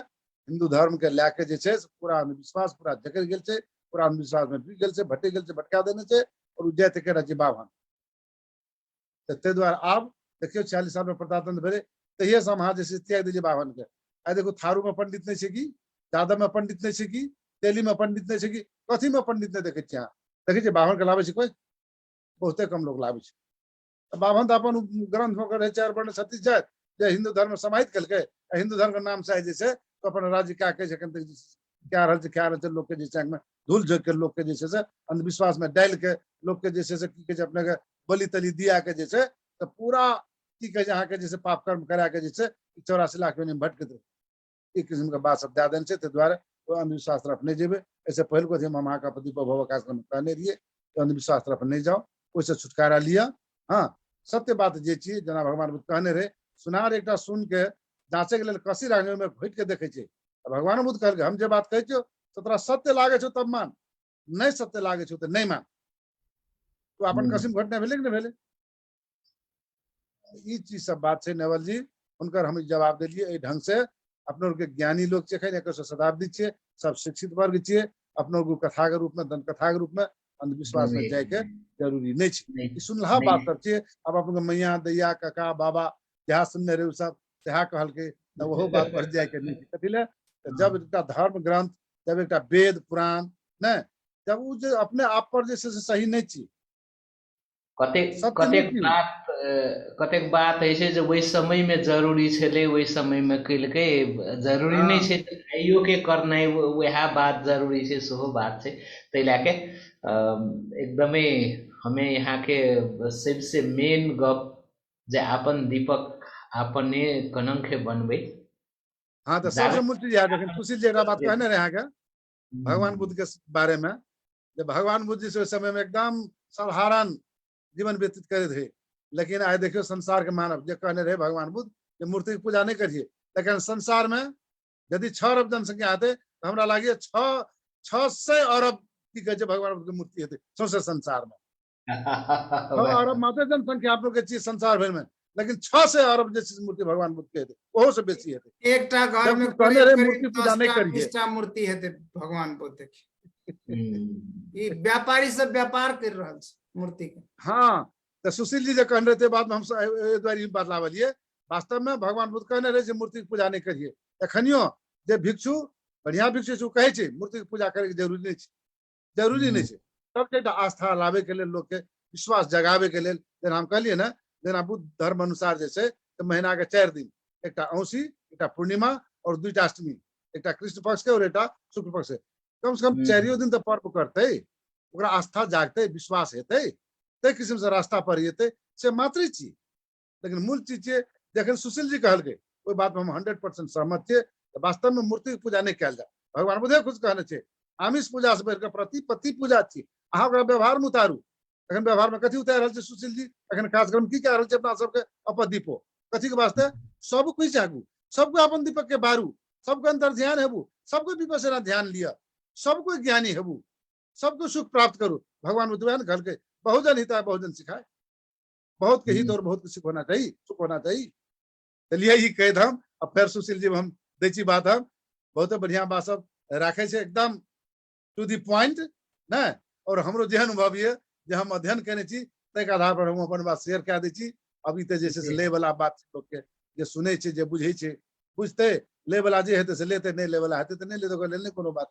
हिंदू धर्म के लए के जे छै पूरा अंधविश्वास पूरा जकड़ि गेल छै, पूरा अंधविश्वास में डूबि गेल छै, भटकि गेल छै, भटका देने छै, और उ जाति के राज्य बाभन। ताहि दुआरे आब देखियो 46 साल में प्रजातंत्र भेलै, तहिए से हम अहाँ जे छै त्याग दीजिए बाभन के। आइ देखो थारू में पंडित नहीं छै कि, यादव में पंडित नहीं छै कि, तेली में पंडित नहीं छै कि, कथी में पंडित नहीं देखे छियै? देखै छियै बाभन के लाबै छै कोई? बहुते कम लोग लाबै छै। बाभन तो अपन ग्रंथ में रहे 4 वर्ण 36 जाति जे हिंदू धर्म में समाहित केलकै, हिंदू धर्म के नाम से जे छै तो अपन राज्य क्या कह रहल छै, लोग के जे छै में धूल झोंक के लोग के जैसे से अंधविश्वास में डाल के लोग के जैसे से की कहे अपने के बलि तली दिया के जैसे तो पूरा की कहे यहाँ के जैसे पाप कर्म करा के जैसे 84 लाख में भटकते एक किस्म का बात सब ज्यादा से द्वारा वो अंधविश्वास तरफ नहीं जेबे। ऐसे पहले को हम महाकापति भव कार्यक्रम कहने रहिए तो अंधविश्वास तरफ नहीं जाओ, उससे छुटकारा लिया। हाँ सत्य बात जे चीज जना भगवान बुद्ध कहने रहे सुनार एक सुन के जांचे के लिए कसी रांगे में घुट के देखे छे। भगवान बुद्ध कहल हम जे बात कहे छो तो तोरा सत्य लागे छो तब मान, नहीं सत्य लागे छो तो नहीं मान। तो अपन कसिम घटना भेले कि नहीं भेले? ई चीज सब बात है नेवल जी उनकर हम जवाब दिलिए ढंग से। अपने के ज्ञानी लोग छे 21 शताब्दी छे, सब शिक्षित वर्ग छे, अपने को कथा के रूप में दंत कथा के रूप में अंधविश्वास में जाए के जरूरी नहीं छे। सुनला बात सब छे। अब अपन मैया दैया काका बाबा जहाँ सुनने रहे सब जहाँ कहल के वो बात पर जाए के नहीं कथिले। जब एक धर्म ग्रंथ जब एक वेद पुराण न जब वो जो अपने आप पर जैसे सही नहीं छे कतेक बात ऐसे जो वही समय में जरूरी छे वही समय में कल के जरूरी नहीं छे आइयो के करना वह बात जरूरी छे सो बात छे। तै लाके एकदमै हमें यहाँ के सबसे मेन गप जे आपन दीपक आपने कनंखे बनबे। हाँ तो सबसे मुझे याद है सुशील जी बात कहने रहे हैं भगवान बुद्ध के बारे में। जब भगवान बुद्ध जिस समय में एकदम साधारण जीवन व्यतीत करे थे, लेकिन आज देखियो संसार के मानव जो कहने रहे भगवान बुद्ध जो मूर्ति की पूजा नहीं करिए, लेकिन संसार में यदि 6 अरब जनसंख्या आते तो हमरा लगे 600 अरब की कहे भगवान बुद्ध की मूर्ति है सौसे संसार में। 6 अरब मात्र जनसंख्या आप लोग के चीज संसार भर में, लेकिन 600 अरब जैसी मूर्ति भगवान बुद्ध के थे वो से बेसी है। एक घर में मूर्ति पूजा नहीं करिए मूर्ति है भगवान बुद्ध की व्यापारी सब व्यापार कर रहा मूर्ति के। हाँ तो सुशील जी जो कह रहे थे बाद में हम बात लावलिए वास्तव में भगवान बुद्ध कहने रहे मूर्ति की पूजा नहीं करिए। एखनियो जे भिक्षु बढ़िया भिक्षु कहे मूर्ति की पूजा करे जरूरी नहीं जरूरी नहीं है। सब आस्था लावे के लिए लोग के विश्वास जगावे के लिए जेना हम कहलिए ना जेना बुद्ध धर्म अनुसार जैसे तो महीना के 4 दिन एक औसी एक पूर्णिमा और 2 अष्टमी एक कृष्ण पक्ष के और एक शुक्ल पक्ष के कम से कम 4 दिन तो पर्व करते आस्था जागते विश्वास हेते ते किस्म से रास्ता पर हेते से मात्र चीज। लेकिन मूल चीज जखन सुशील जी कहल के कोई बात में हम 100% सहमत थे। वास्तव में मूर्ति की पूजा नहीं कल जाए भगवान बुद्धे खुद कहने छे आमिष पूजा से बढ़कर पति पूजा छी अहाँ व्यवहार में उतारू। अखन व्यवहार में कथी उतार रहल छे सुशील जी अखन कार्यक्रम की कह रहल छे अपना सबके अपन दीपो कथी के वास्ते सब कुछ जागू सबको अपन दीपक के बारू सबको अंतर ध्यान हेबू सबको विपස්සना ध्यान लिया सबको ज्ञानी हेबू सबको सुख प्राप्त करूँ। भगवान बुद्ध घर के बहुजन हिताय बहुजन सिखाए बहुत के हित और बहुत के सुख होना चाहिए सुख होना चाहिए। चलिए ही कह हम अब फिर सुशील जी हम दैची बात हम बहुत बढ़िया बात सब राखे छे एकदम टू दी पॉइंट ना। और हमरो जे अनुभव ये जे हम अध्ययन करने छी तै के आधार पर हम अपन बात शेयर कर दै छी। अभी ते जैसे ले वाला बात लोग के जे सुनै छे जे बुझै छे बुझते ले वाला जे हेते से लेते नहीं ले वाला हेते तो नहीं ले तो ले कोनो बात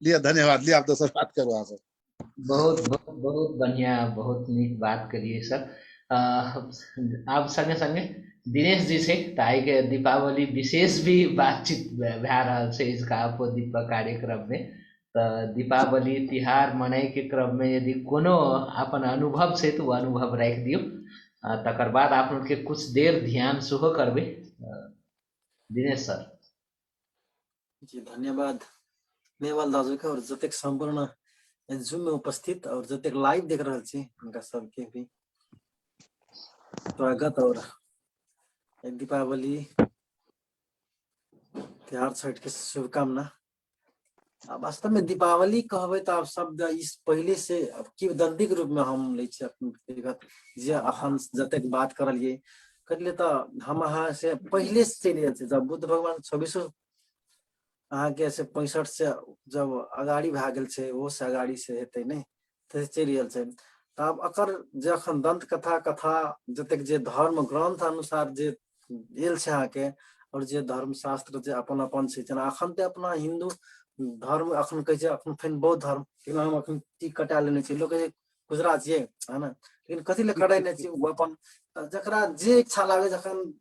लिया। धन्यवाद लिया आप दोसर बात करो आप बहुत बहुत बहुत बढ़िया बहुत नीक बात करिए सर। आप संगे संगे दिनेश जी से ताई के दीपावली विशेष भी बातचीत भे रहा है इसका आप दीपक कार्यक्रम में। तो दीपावली तिहार मनाई के क्रम में यदि कोनो अपन अनुभव से तो वो अनुभव रख दियो तकर बाद आप के कुछ देर ध्यान सुहो करबे। दिनेश सर जी धन्यवाद नेवाल दाजू के और जतेक संपूर्ण जूम में उपस्थित और जतेक लाइव देख रहा छी उनका सबके भी स्वागत और दीपावली त्योहार छठ के शुभकामना। वास्तव में दीपावली कहबे तो आप शब्द इस पहले से किंवदंती के रूप में हम ले छी अपन व्यक्तिगत जे अखन जतेक बात करलिए करले तो हम अहाँ से पहले से चलि जाए जब बुद्ध भगवान 2600 अहाँ के से 65 से जब अगाड़ी भागल छे वो से अगाड़ी से हेते नहीं तो चलि गेल छे। तब अकर जखन दंत कथा कथा जतेक जे धर्म ग्रंथ अनुसार जे गेल छे अहाँ के और जे धर्म शास्त्र जे अपन अपन छे जेना अखन ते अपना हिंदू धर्म अखन कहे छे अखन फेन बौद्ध धर्म कि हम अखन टी कटा लेने छे लोग गुजरात जे है ना लेकिन कथी ले कटाई ने छे अपन जकरा जे इच्छा लागे जखन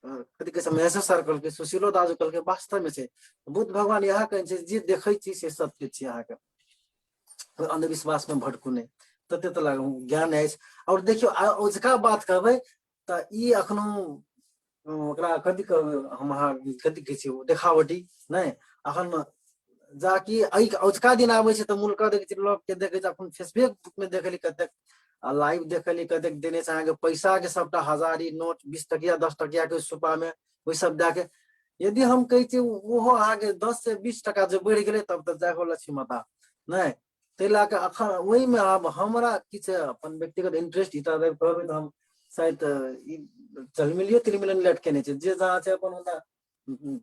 कथी कहै छै महेश्वर सर कहलकै, सुशीलो दाजू कहलकै, वास्तव में छै बुद्ध भगवान यहाँ कहै छै जे देखै छी से सत्य छी, अहाँके अंधविश्वास में भटकू नहीं, तते तो ज्ञान है। और देखियो ओजका बात कहबै त ई अखनो ओकरा कथी कहबै हम अहाँ कथी कहै छै देखावटी नहीं, अखन जाकि औजका दिन आबै छै त मुल्का देखै छै लोग के देखै छै, अपन फेसबुक में देखली कतेक लाइव देखली कतेक देने से अहाँके पैसा के सबटा हजारी नोट 20 टकिया 10 टकिया के सुपा में ओहि सब दे के, यदि हम कहै छी ओहो अहाँके 10 से 20 टका जे बढ़ि गेलै तब तऽ जाहो लक्ष्मी माता नहीं, ताहि लए कऽ अखन ओहि में आब हमरा किछु अपन व्यक्तिगत इंटरेस्ट ई कहबै तऽ हम शायद चलमिलियो तिलमिलियन लेट केने छै, जे जहाँ छै अपन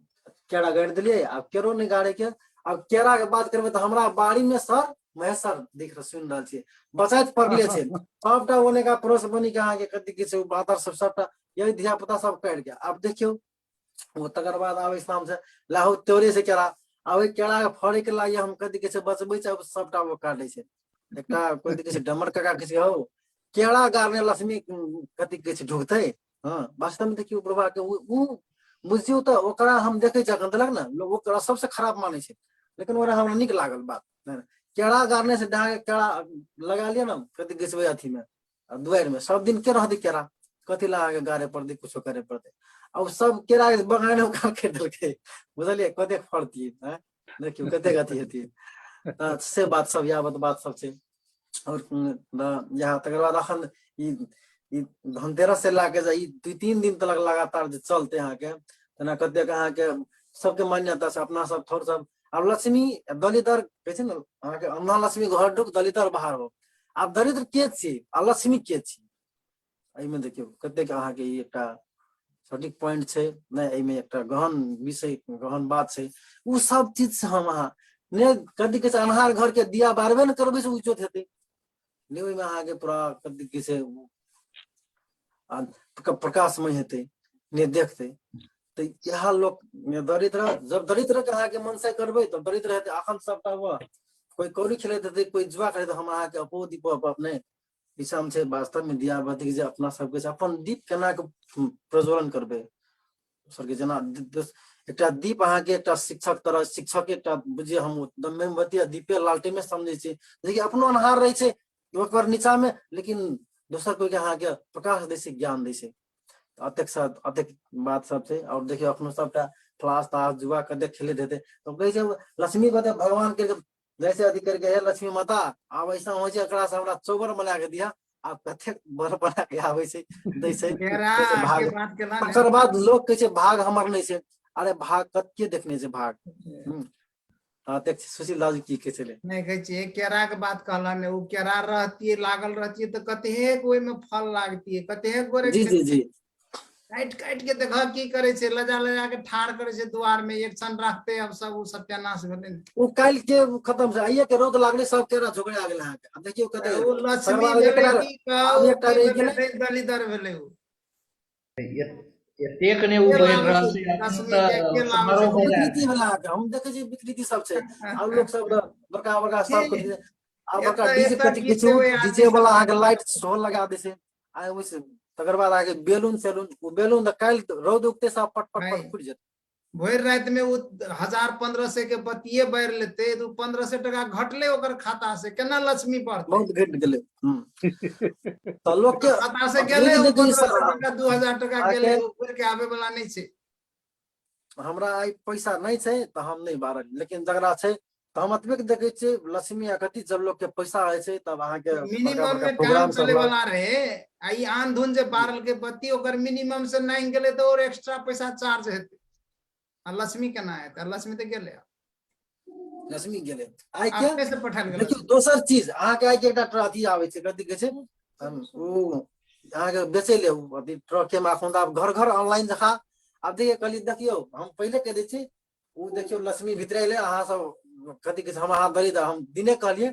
केरा गाड़ि देलियै, आब केरो नहीं गाड़े के। अब केरा के बात करबै तऽ हमरा बाड़ी में सर महेश्वर देख रहे सुन रहल छियै बचैत पड़ले छै, सबटा ओने का पड़ोस बनी के अहाँके कथी कहै छै बादर सब सबटा यही धिया पुता सब काटि गया। आब देखियो वो तकर बाद आबै शाम से लाहौ तोरे से केरा, आब केरा के फड़े के लागी हम कथी कहै छै बचबै छै, सबटा वो काटे छै। एकटा कथी कहै छै डमर काका कहै छै हौ केरा गारने लक्ष्मी कथी कहै छै ढुकतै। हाँ वास्तव में देखियो प्रभा के उ बुझियो तऽ ओकरा हम देखै छी अखन देलक ने लोग ओकरा सबसे खराब मानै छै, लेकिन ओकरा हमरा नीक लागल बात। केरा गारने से ढाके केरा लगा लिया ना कथी कहै छै अथी में दुआरि में, सब दिन के रहतै केरा, कथी लगा के गाड़े पड़तै कुछो करे पड़तै। अब सब केरा के बगाने उखाड़ के देलकै, बुझलियै कतेक फड़तियै, देखियो कतेक अथी हेतियै। से बात सब यावत बात सब छै। और यहाँ तकर बाद अखन ई धनतेरस से लाके ई 2-3 दिन तक लगातार जे चलते अहाँके तना कतेक अहाँके सबके मान्यता से अपना सब थोड़ सब आब लक्ष्मी दलितर कहै छै ने अहाँके अन्ना लक्ष्मी घर ढुक दलितर बाहर हो। आब दरिद्र के छी आ लक्ष्मी के छी, एहिमे देखियौ कतेक अहाँके ई एकटा सटीक पॉइंट छै नहीं, एहिमे एकटा गहन विषय गहन बात छै। उ सब चीज से हम अहाँ ने कथी कहै छै अन्हार घर के दिया बारबे ने करबै से उजोत हेतै नहीं, ओहिमे अहाँके पूरा कथी कहै छै प्रकाशमय हेतै ने देखतै। तो यहाँ लोग दरिद्र जब दरिद्र के अहाँके मन से करबै तब दरिद्र हेतै। अखन सबटा हुआ कोई कौड़ी खेलैत हेतै कोई जुआ खेलैत हम अहाँके अपो दीप अपने ईसम छै वास्तव में दिया बाती जे अपना सबके छै अपन दीप केना के प्रज्वलन करबै सर के जेना एकटा दीप अहाँके एकटा शिक्षक तरह शिक्षक एकटा बुझिए हम मोमबत्ती दीपे लालटेने समझै छी, देखिए अपनो अन्हार रहे छै ओकर नीचा में, लेकिन दोसर कोई के अहाँके प्रकाश दै छै ज्ञान दै छै। अतेक बात सब छै। और देखियो अपनो सबटा क्लास तास जुआ कते खेलैत हेतै तो कहै छै लक्ष्मी कते भगवान के जैसे अथी करके हे लक्ष्मी माता आब ऐसा हो छै एकरा से हमरा चौबर बना के दिया, आब कतेक बर बना के आबै छै दै छै केरा कहै छै भाग। के बात केला ने तकर बाद लोग कहै छै भाग हमर नहीं छै, अरे भाग कते देखने छै भाग। देख सुशील दाजू की कहै छलै नहीं कहै छियै केरा के बात कहलन उ केरा रहतियै लागल रहतियै तो कतेक ओहि में फल लागतियै, कतेक गोरे जी जी जी काट काट के देख की करे छै लजा लजा के ठाड़ करे छै द्वार में एक सन रखते अब सब सत्यानाश भेलै। वो काल के खत्म से आइए के रौद लागले सब केरा झोकड़ा गेल अहाँके। अब देखियो कते उ तकर लक्ष्मी बाद एक भेलै बेर की आब कहू एकटा की रहि गेलै भेलै दलिदर भेलै उ एतेक ने उ के बढ़ि लाबै रहल छै छै अखन लक्ष्मी तऽ के लाबै छै समारोह बजा विकृति वाला हम देखे छी विकृति सब छै। आब लोग सब बड़का बड़का सब की आब बड़का एतऽ डीजे एतऽ कथी की कहै छै छै ओहि आदमी डीजे वाला सब अहाँके लाइट सेहो लगा दै छै आ ओइसे तकर बाद अहाँके बेलून सेलून ओ बेलून काल्हि रौद उगते सब पट पट भाई पट फुटि जेतै। भोर रात में उ 1000-1500 के बतिये बैर लेते तो 1500 टका घटले ओकर खाता से केना लक्ष्मी पढ़ते बहुत घटि गेलै। तऽ लोक के खाता से अब गेले यदि उ देखियौ 1500 टका 2000 टका अहाँके गेले ऊपर के आबे वाला नहीं छै। हमरा आई पैसा नहीं छै तऽ हम नहीं बारल, लेकिन जकरा छै तऽ हम अतबे के देखे छियै लक्ष्मी आ कथी जब लोग के पैसा होइ छै तब अहाँके बड़का मिनिमम बड़का में काम प्रोग्राम सब चले ला वाला रहे आई आन धुन जे बारल के बत्ती ओकर मिनिमम से नहीं गेले तो और एक्स्ट्रा पैसा चार्ज हेते आ लक्ष्मी केना हेते लक्ष्मी तो गेले लक्ष्मी गेलै आइ के अपने से पठायल गेल देखियौ दोसर चीज अहाँके आइ के एकटा अथी आबै छै कथी कहै छै ओ अहाँके बेचै ले अथी ट्रक के माखुन आब घर घर ऑनलाइन जका आब देखियौ हम पहिले कह दै छी ओ देखियौ लक्ष्मी भीतर एले अहाँ सब कथी कहै छै हम अहाँ दरिद्र हम दिने कहलिए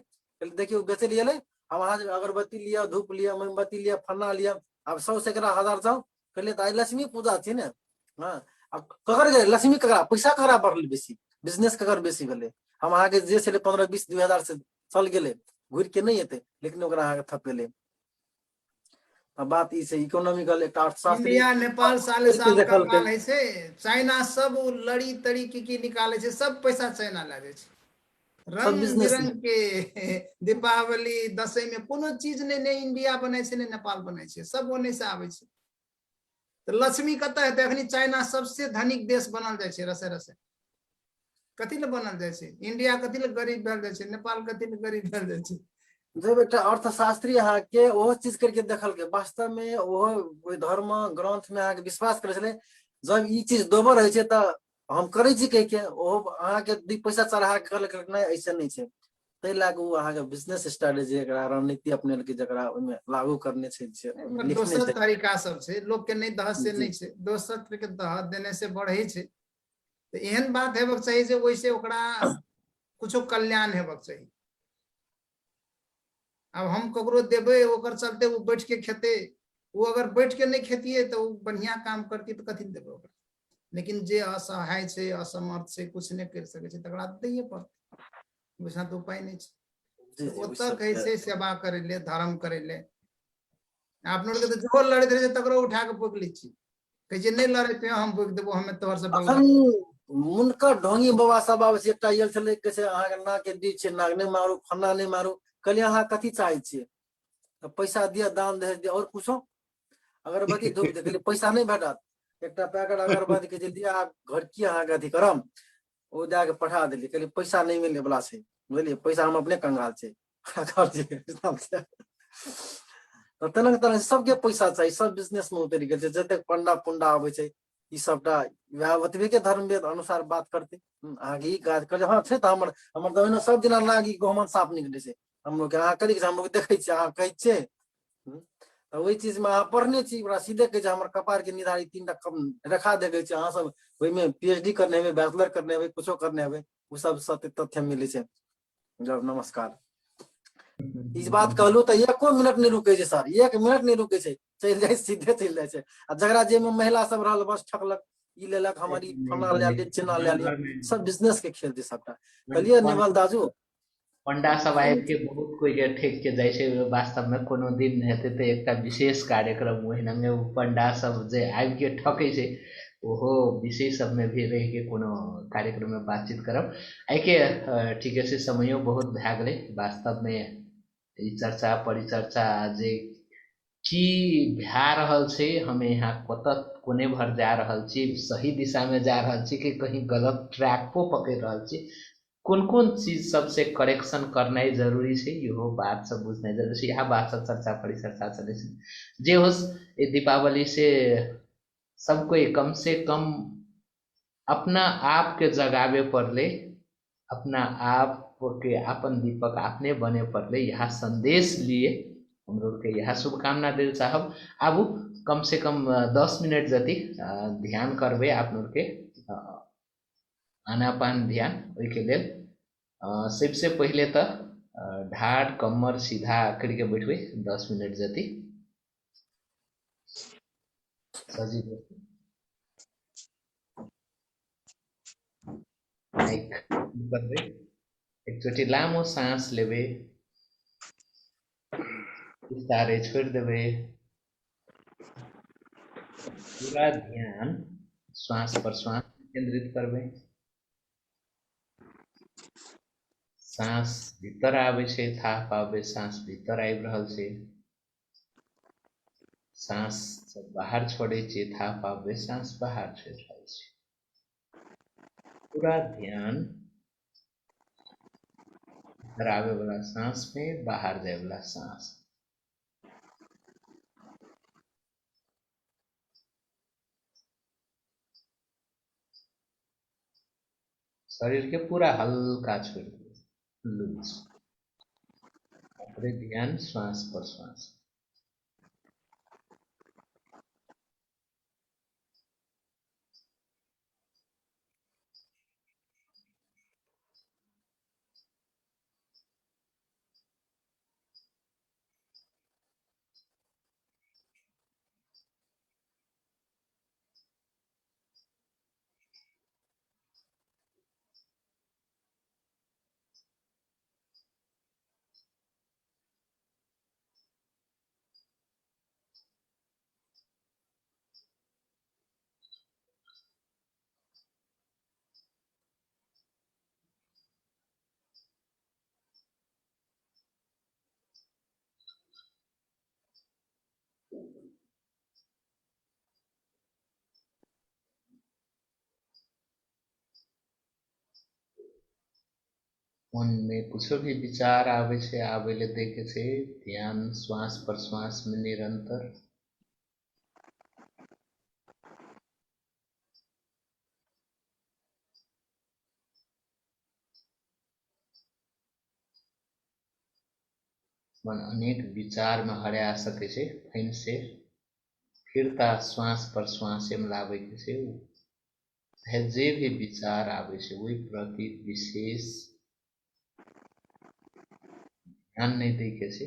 देखियौ बेचै ले एले हम अहाँ अगरबत्ती लिया धूप लिया मोमबत्ती लिया फन्ना लिया अब 100 सैकड़ा हजार जाओ कहलिए तो आई लक्ष्मी पूजा छी ने। हाँ अब ककर गेलै लक्ष्मी ककरा पैसा ककरा बढ़ल बेसी बिजनेस ककर बेसी भेलै हम अहाँके जे छलै 15-20-2000 से चल गेलै घुरि के नहीं एतै लेकिन ओकरा अहाँके थपेलै। अब बात ई छै इकोनॉमिकल एक अर्थशास्त्री इंडिया नेपाल साले साल देखल कंगाल है से चाइना सब उ लड़ी तड़ी की निकाले छै, सब पैसा चाइना ला जाय छै। सब रंग बिजनेस बिरंग के दीपावली दशई में कोनो चीज ने इंडिया बने छै ने नेपाल बने छै, सब ओने से आवे छै। तो लक्ष्मी कत हेतै अखनी? चाइना सबसे धनिक देश बनल जाय छै रसे रसे। कथी ले बनल जाय छै? इंडिया कथी ले गरीब भेल जाय छै? नेपाल कथी ले गरीब भेल जाय छै? जब एक अर्थशास्त्री अहाँ के ओहो चीज करके देखल के वास्तव में ओहो कोई धर्म ग्रंथ में अहाँ के विश्वास करे छले, जब ई चीज दोबर रहे छै त हम करे छी कह के ओहो अहाँ के 2 पैसा चढ़ा के कहलक नहीं ऐसे नहीं छै। तै लाग उ अहाँ के बिजनेस स्ट्रेटेजी एकरा रणनीति अपने के जकरा ओमे लागू करने छै लिखने दोसर छै। तरीका सब छै, लोग के नहीं दहत से जी नहीं छै, दोसर तरीके दहत देने से बढ़े छै। तो एहन बात हेबक चाहिए जे वैसे ओकरा कुछो कल्याण हेबक चाहिए। अब हम ककरो देबे ओकर चलते वो बैठ के खेते, वो अगर बैठ के नहीं खेतिए तो बढ़िया काम करती तो कथी देबे ओकरा? लेकिन जे असहाय छै, असमर्थ छै, कुछ नहीं कर सके छै, तकरा दैये पड़तै, वैसा तो उपाय नहीं छै। जी तो जी ओतऽ सब कहै छै सेवा करे ले, धर्म करे ले। आप लोग के तो जो लड़े रहे तकरो उठा के पोक ली छी, कहे छै नहीं लड़े पे हम पोक देबो, हमें तोहर से बलगा। अखन मुनकर ढोंगी बाबा सब आबै छै, एकटा यल छले कहै छै अहाँ के ना के दी छै, नाग नहीं मारू, फन्ना नहीं मारू। कहलिए अहाँ कथी चाहे छियै? पैसा दिया, दान दे दिया और कुछो? अगरबत्ती धूप दे, कहलिए पैसा नहीं भेटत। एकटा पैकेट अगरबत्ती के जे दिया घर की अहाँ के अथी करम, ओ दे के पठा देलिए। कहलिए पैसा नहीं मिले वाला छै, बुझलिए पैसा हम अपने कंगाल छै। तो तेना तरह सबके पैसा चाहिए, सब बिजनेस में उतरि गेल छै। जते पंडा पुंडा आबै छै ई सबटा वएह ओतबे के धर्म वेद अनुसार बात करते। आगे ई काज कर हाँ छै त हमर दहिना सब दिना लागी गहमन साफ निकले छै। हम लोग के अहाँ कथी हम लोग देखे छियै, अहाँ कहै छियै। तो वही चीज में अहाँ पढ़ने छी, ओकरा सीधे कहे छै हमर कपार के निर्धारित 3टा कम रेखा देखे छै। अहाँ सब ओहि में पीएचडी करने हेबै, बैचलर करने हेबै, कुछो करने हेबै, उ सब सत्य तथ्य मिले छै। जब नमस्कार इस बात कहलू तो 1 मिनट नहीं रुके छै सर, 1 मिनट नहीं रुके छै, चल जाए सीधे चल जाए छै। आ जकरा जे में महिला सब रहल बस ठकलक, ई लेलक हमारी फना ले लिए, चिन्ना ले लिए, सब बिजनेस के खेल छै सबटा। कहलिए नेवल दाजू पंडा सब आबि के बहुत कोई के ठेक के जाइ छै। वास्तव में कोनो दिन हेतै तऽ एकटा विशेष कार्यक्रम ओहिना में पंडा सब जे आबि के ठकै छै, ओहो विषय सब में भी रह के कोनो कार्यक्रम में बातचीत करब। आइ के ठीके से समयो बहुत भए गेलै। वास्तव में ई चर्चा परिचर्चा जे की भए रहल छै, हमें यहाँ कतऽ कोने भर जा रहल छी, सही दिशा में जा रहल छी कि कहीं गलत ट्रैको पकड़ि रहल छी, कोन कोन चीज सबसे करेक्शन करनाइ जरूरी छै, इहो बात सब बुझनाइ जरूरी छै। इएह बात सब चर्चा परिचर्चा चलै छै। जे होस ये दीपावली से सब कोई कम से कम अपना आप के जगावे पड़ले, अपना आप के अपन दीपक अपने बने पड़ले, यह संदेश लिए हम लोग के यह शुभकामना दिल चाहब। आबू कम से कम 10 मिनट जति ध्यान करबे आप लोग के आनापान ध्यान। ओहिके लेल सबसे पहले तो ढाड कमर सीधा करके बैठबे 10 मिनट जति सजिलो। करबे एकचोटि लामो सांस लेबे, बिस्तारै छोड़ देबे। पूरा ध्यान श्वास पर श्वास केंद्रित करबे। सांस भीतर आवे छै, था पावे सांस भीतर आबि रहल छै। सांस जब बाहर छोड़े छै, था पावे सांस बाहर छोड़ रहल छै। पूरा ध्यान भीतर आवे वाला सांस में, बाहर जाए वाला सांस। शरीर के पूरा हल्का छोड़ दिए, लूज। अपने ध्यान श्वास पर श्वास। मन में कुछ भी विचार आवे छे आवेले देखे छे ध्यान श्वास प्रश्वास में निरंतर मन अनेक विचार में हरा सके छे फैन से फिरता श्वास प्रश्वास में लावे के छे है जे भी विचार आवे छे वही प्रति विशेष ध्यान नहीं देखे छे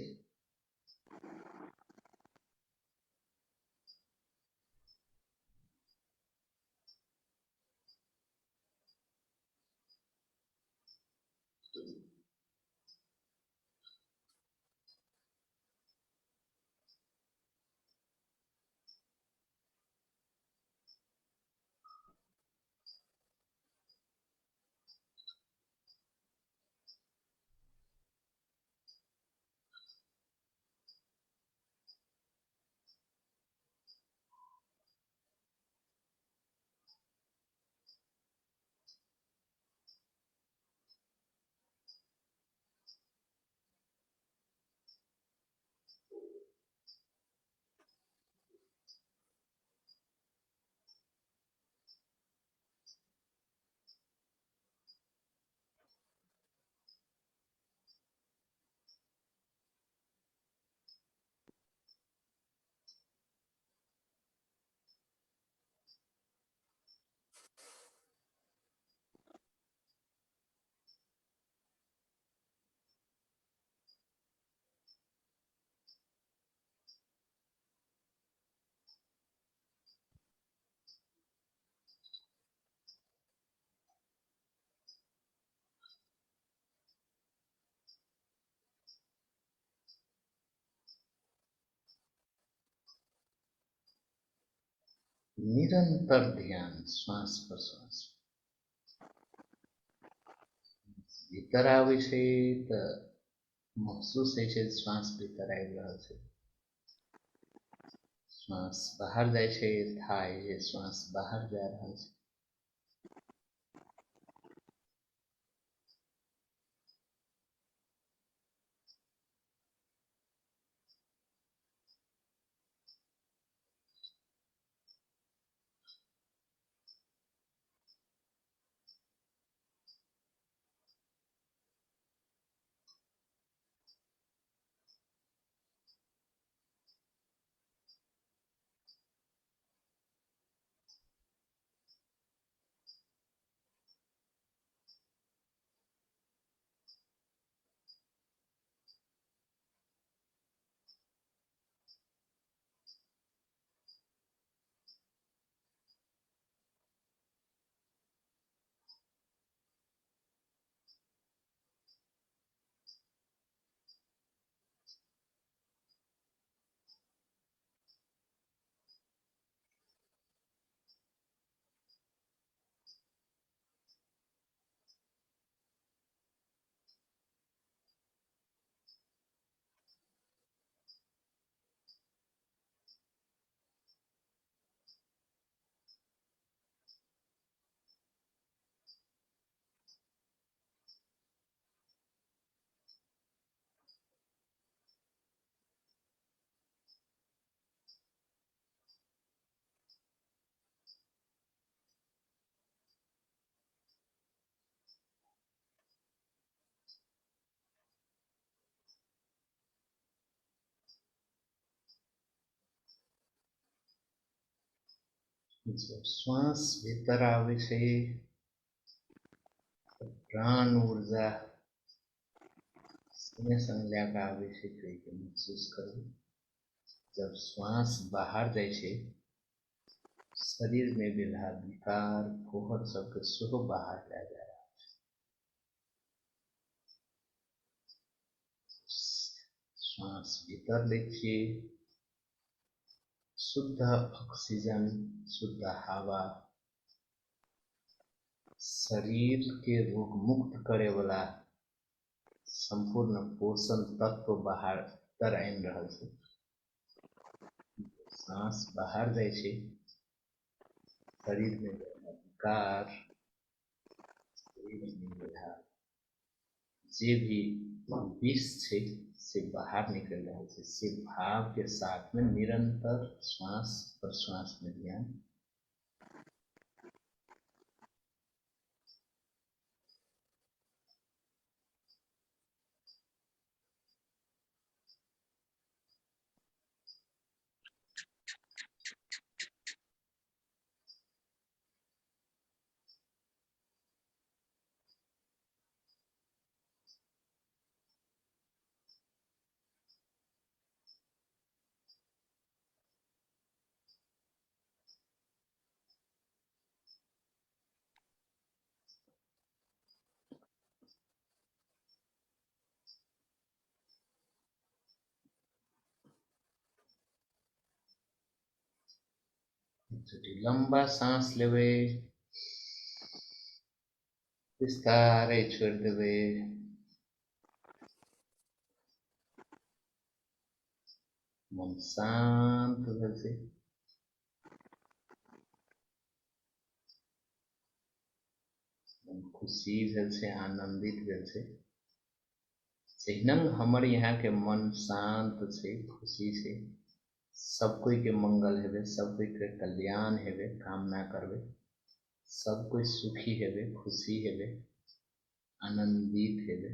निरंतर ध्यान श्वास प्रश्वास भीतर आवे छे त महसूस है छे श्वास भीतर आवी रहल छे श्वास बाहर जाए छे थाय छे श्वास बाहर जा रहल छे जब श्वास भीतर आवे छे प्राण ऊर्जा संगे संग लेके आवे छे तो महसूस करू जब श्वास बाहर जाए छे शरीर में विधा विकार फोहर सबके सेहो बाहर ला जाए श्वास भीतर ले छिए शुद्ध ऑक्सीजन शुद्ध हवा शरीर के रोग मुक्त करे वाला संपूर्ण पोषण तत्व बाहर तर आइन रहल छे सांस बाहर जाए छे शरीर में विकार शरीर में जे भी विष छे से बाहर निकल रहा है, से भाव के साथ में निरंतर श्वास प्रश्वास में ध्यान। लंबा सांस लेवे, बिस्तारै छोड़ देवे। मन शांत भेल से मन खुशी भेल से, आनंदित भेल से। जहिनंग हमर यहाँ के मन शांत से, खुशी से, सब कोई के मंगल हेवे, सब कोई के कल्याण हेवे कामना करवे, सब कोई सुखी हेवे, खुशी हेवे, आनंदित हेवे,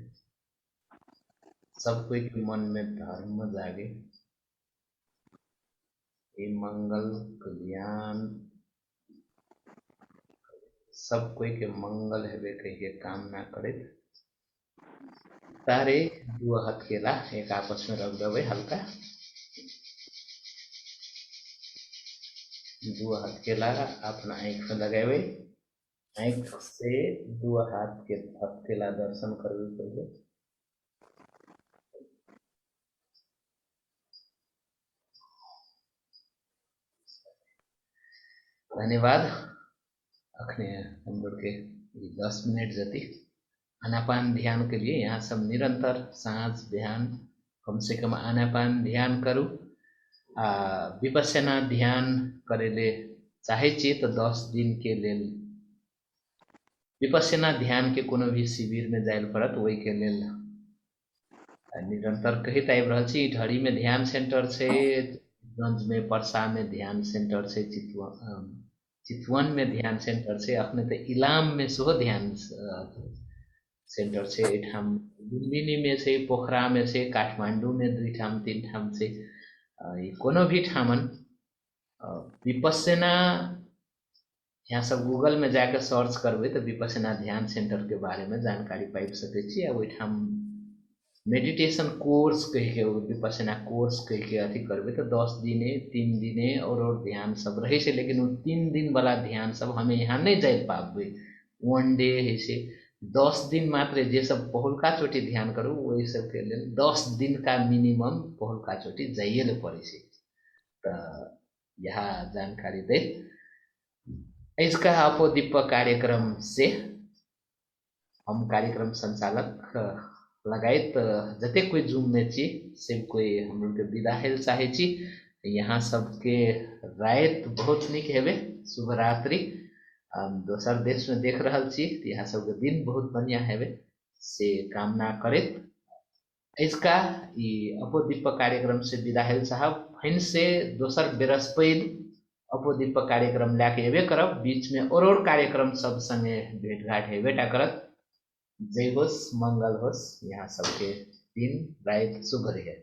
सब कोई के मन में धर्म जागे, ये मंगल कल्याण सब कोई के मंगल हेवे कहिए कामना करे। तारे दो हथेला एक आपस में रख देवे, हल्का दो हथेला अपना आँख में लगावे, आँख से दो हाथ के हथेला दर्शन करवे पहले। धन्यवाद। अखने हम लोग के 10 मिनट जति आनापान ध्यान के लिए यहाँ सब निरंतर सांझ बिहान कम से कम आनापान ध्यान करूँ। विपस्सना ध्यान करेले चाहे ची तो 10 दिन के लेल विपस्सना ध्यान के कोनो भी शिविर में जाइल पड़त, वही के लेल निरंतर कही आबि रहल छी। ढड़ी में ध्यान सेंटर से, गंज में परसा में ध्यान सेंटर से, चितवन में ध्यान सेंटर से, अपने तो इलाम में सो ध्यान सेंटर से, एठाम लुम्बिनी में से, पोखरा में से, काठमांडू में 2 ठाम 3 ठाम से, कोनो भी ठामन विपस्सना यहाँ सब गूगल में जाकर सर्च करबे तो विपस्सना ध्यान सेंटर के बारे में जानकारी पाइब सके छी। आ ओहिठाम मेडिटेशन कोर्स कह के, विपस्सना कोर्स कह के अथी करबे तो 10 दिने 3 दिने और ध्यान सब रहे से, लेकिन वो 3 दिन वाला ध्यान सब हमें यहाँ नहीं जाए पाबे। 1 डे है से 10 दिन मात्र जे सब पहुलका चोटी ध्यान करूँ वही सब के लिए 10 दिन का मिनिमम पहुलका चोटी जाइए पड़े से। तो यह जानकारी दे इसका अपोदीप कार्यक्रम से हम कार्यक्रम संचालक लगायत जते कोई जूम में छी से कोई हम लोग के विदा हेल चाहे छी। यहाँ सबके रात बहुत निक हेवे, शुभ रात्रि। दोसर देश में देख रहल छी यहाँ सबके दिन बहुत बढ़िया हेवे से कामना करेत इसका अपोदीप कार्यक्रम से विदा हेल साहब। फिर से दोसर बृहस्पति अपोदीप कार्यक्रम लाके एबे करब, बीच में और कार्यक्रम सब संगे भेंट घाट हेबेटा करत। जय होस, मंगल होस, यहाँ सबके दिन रात शुभ रहे।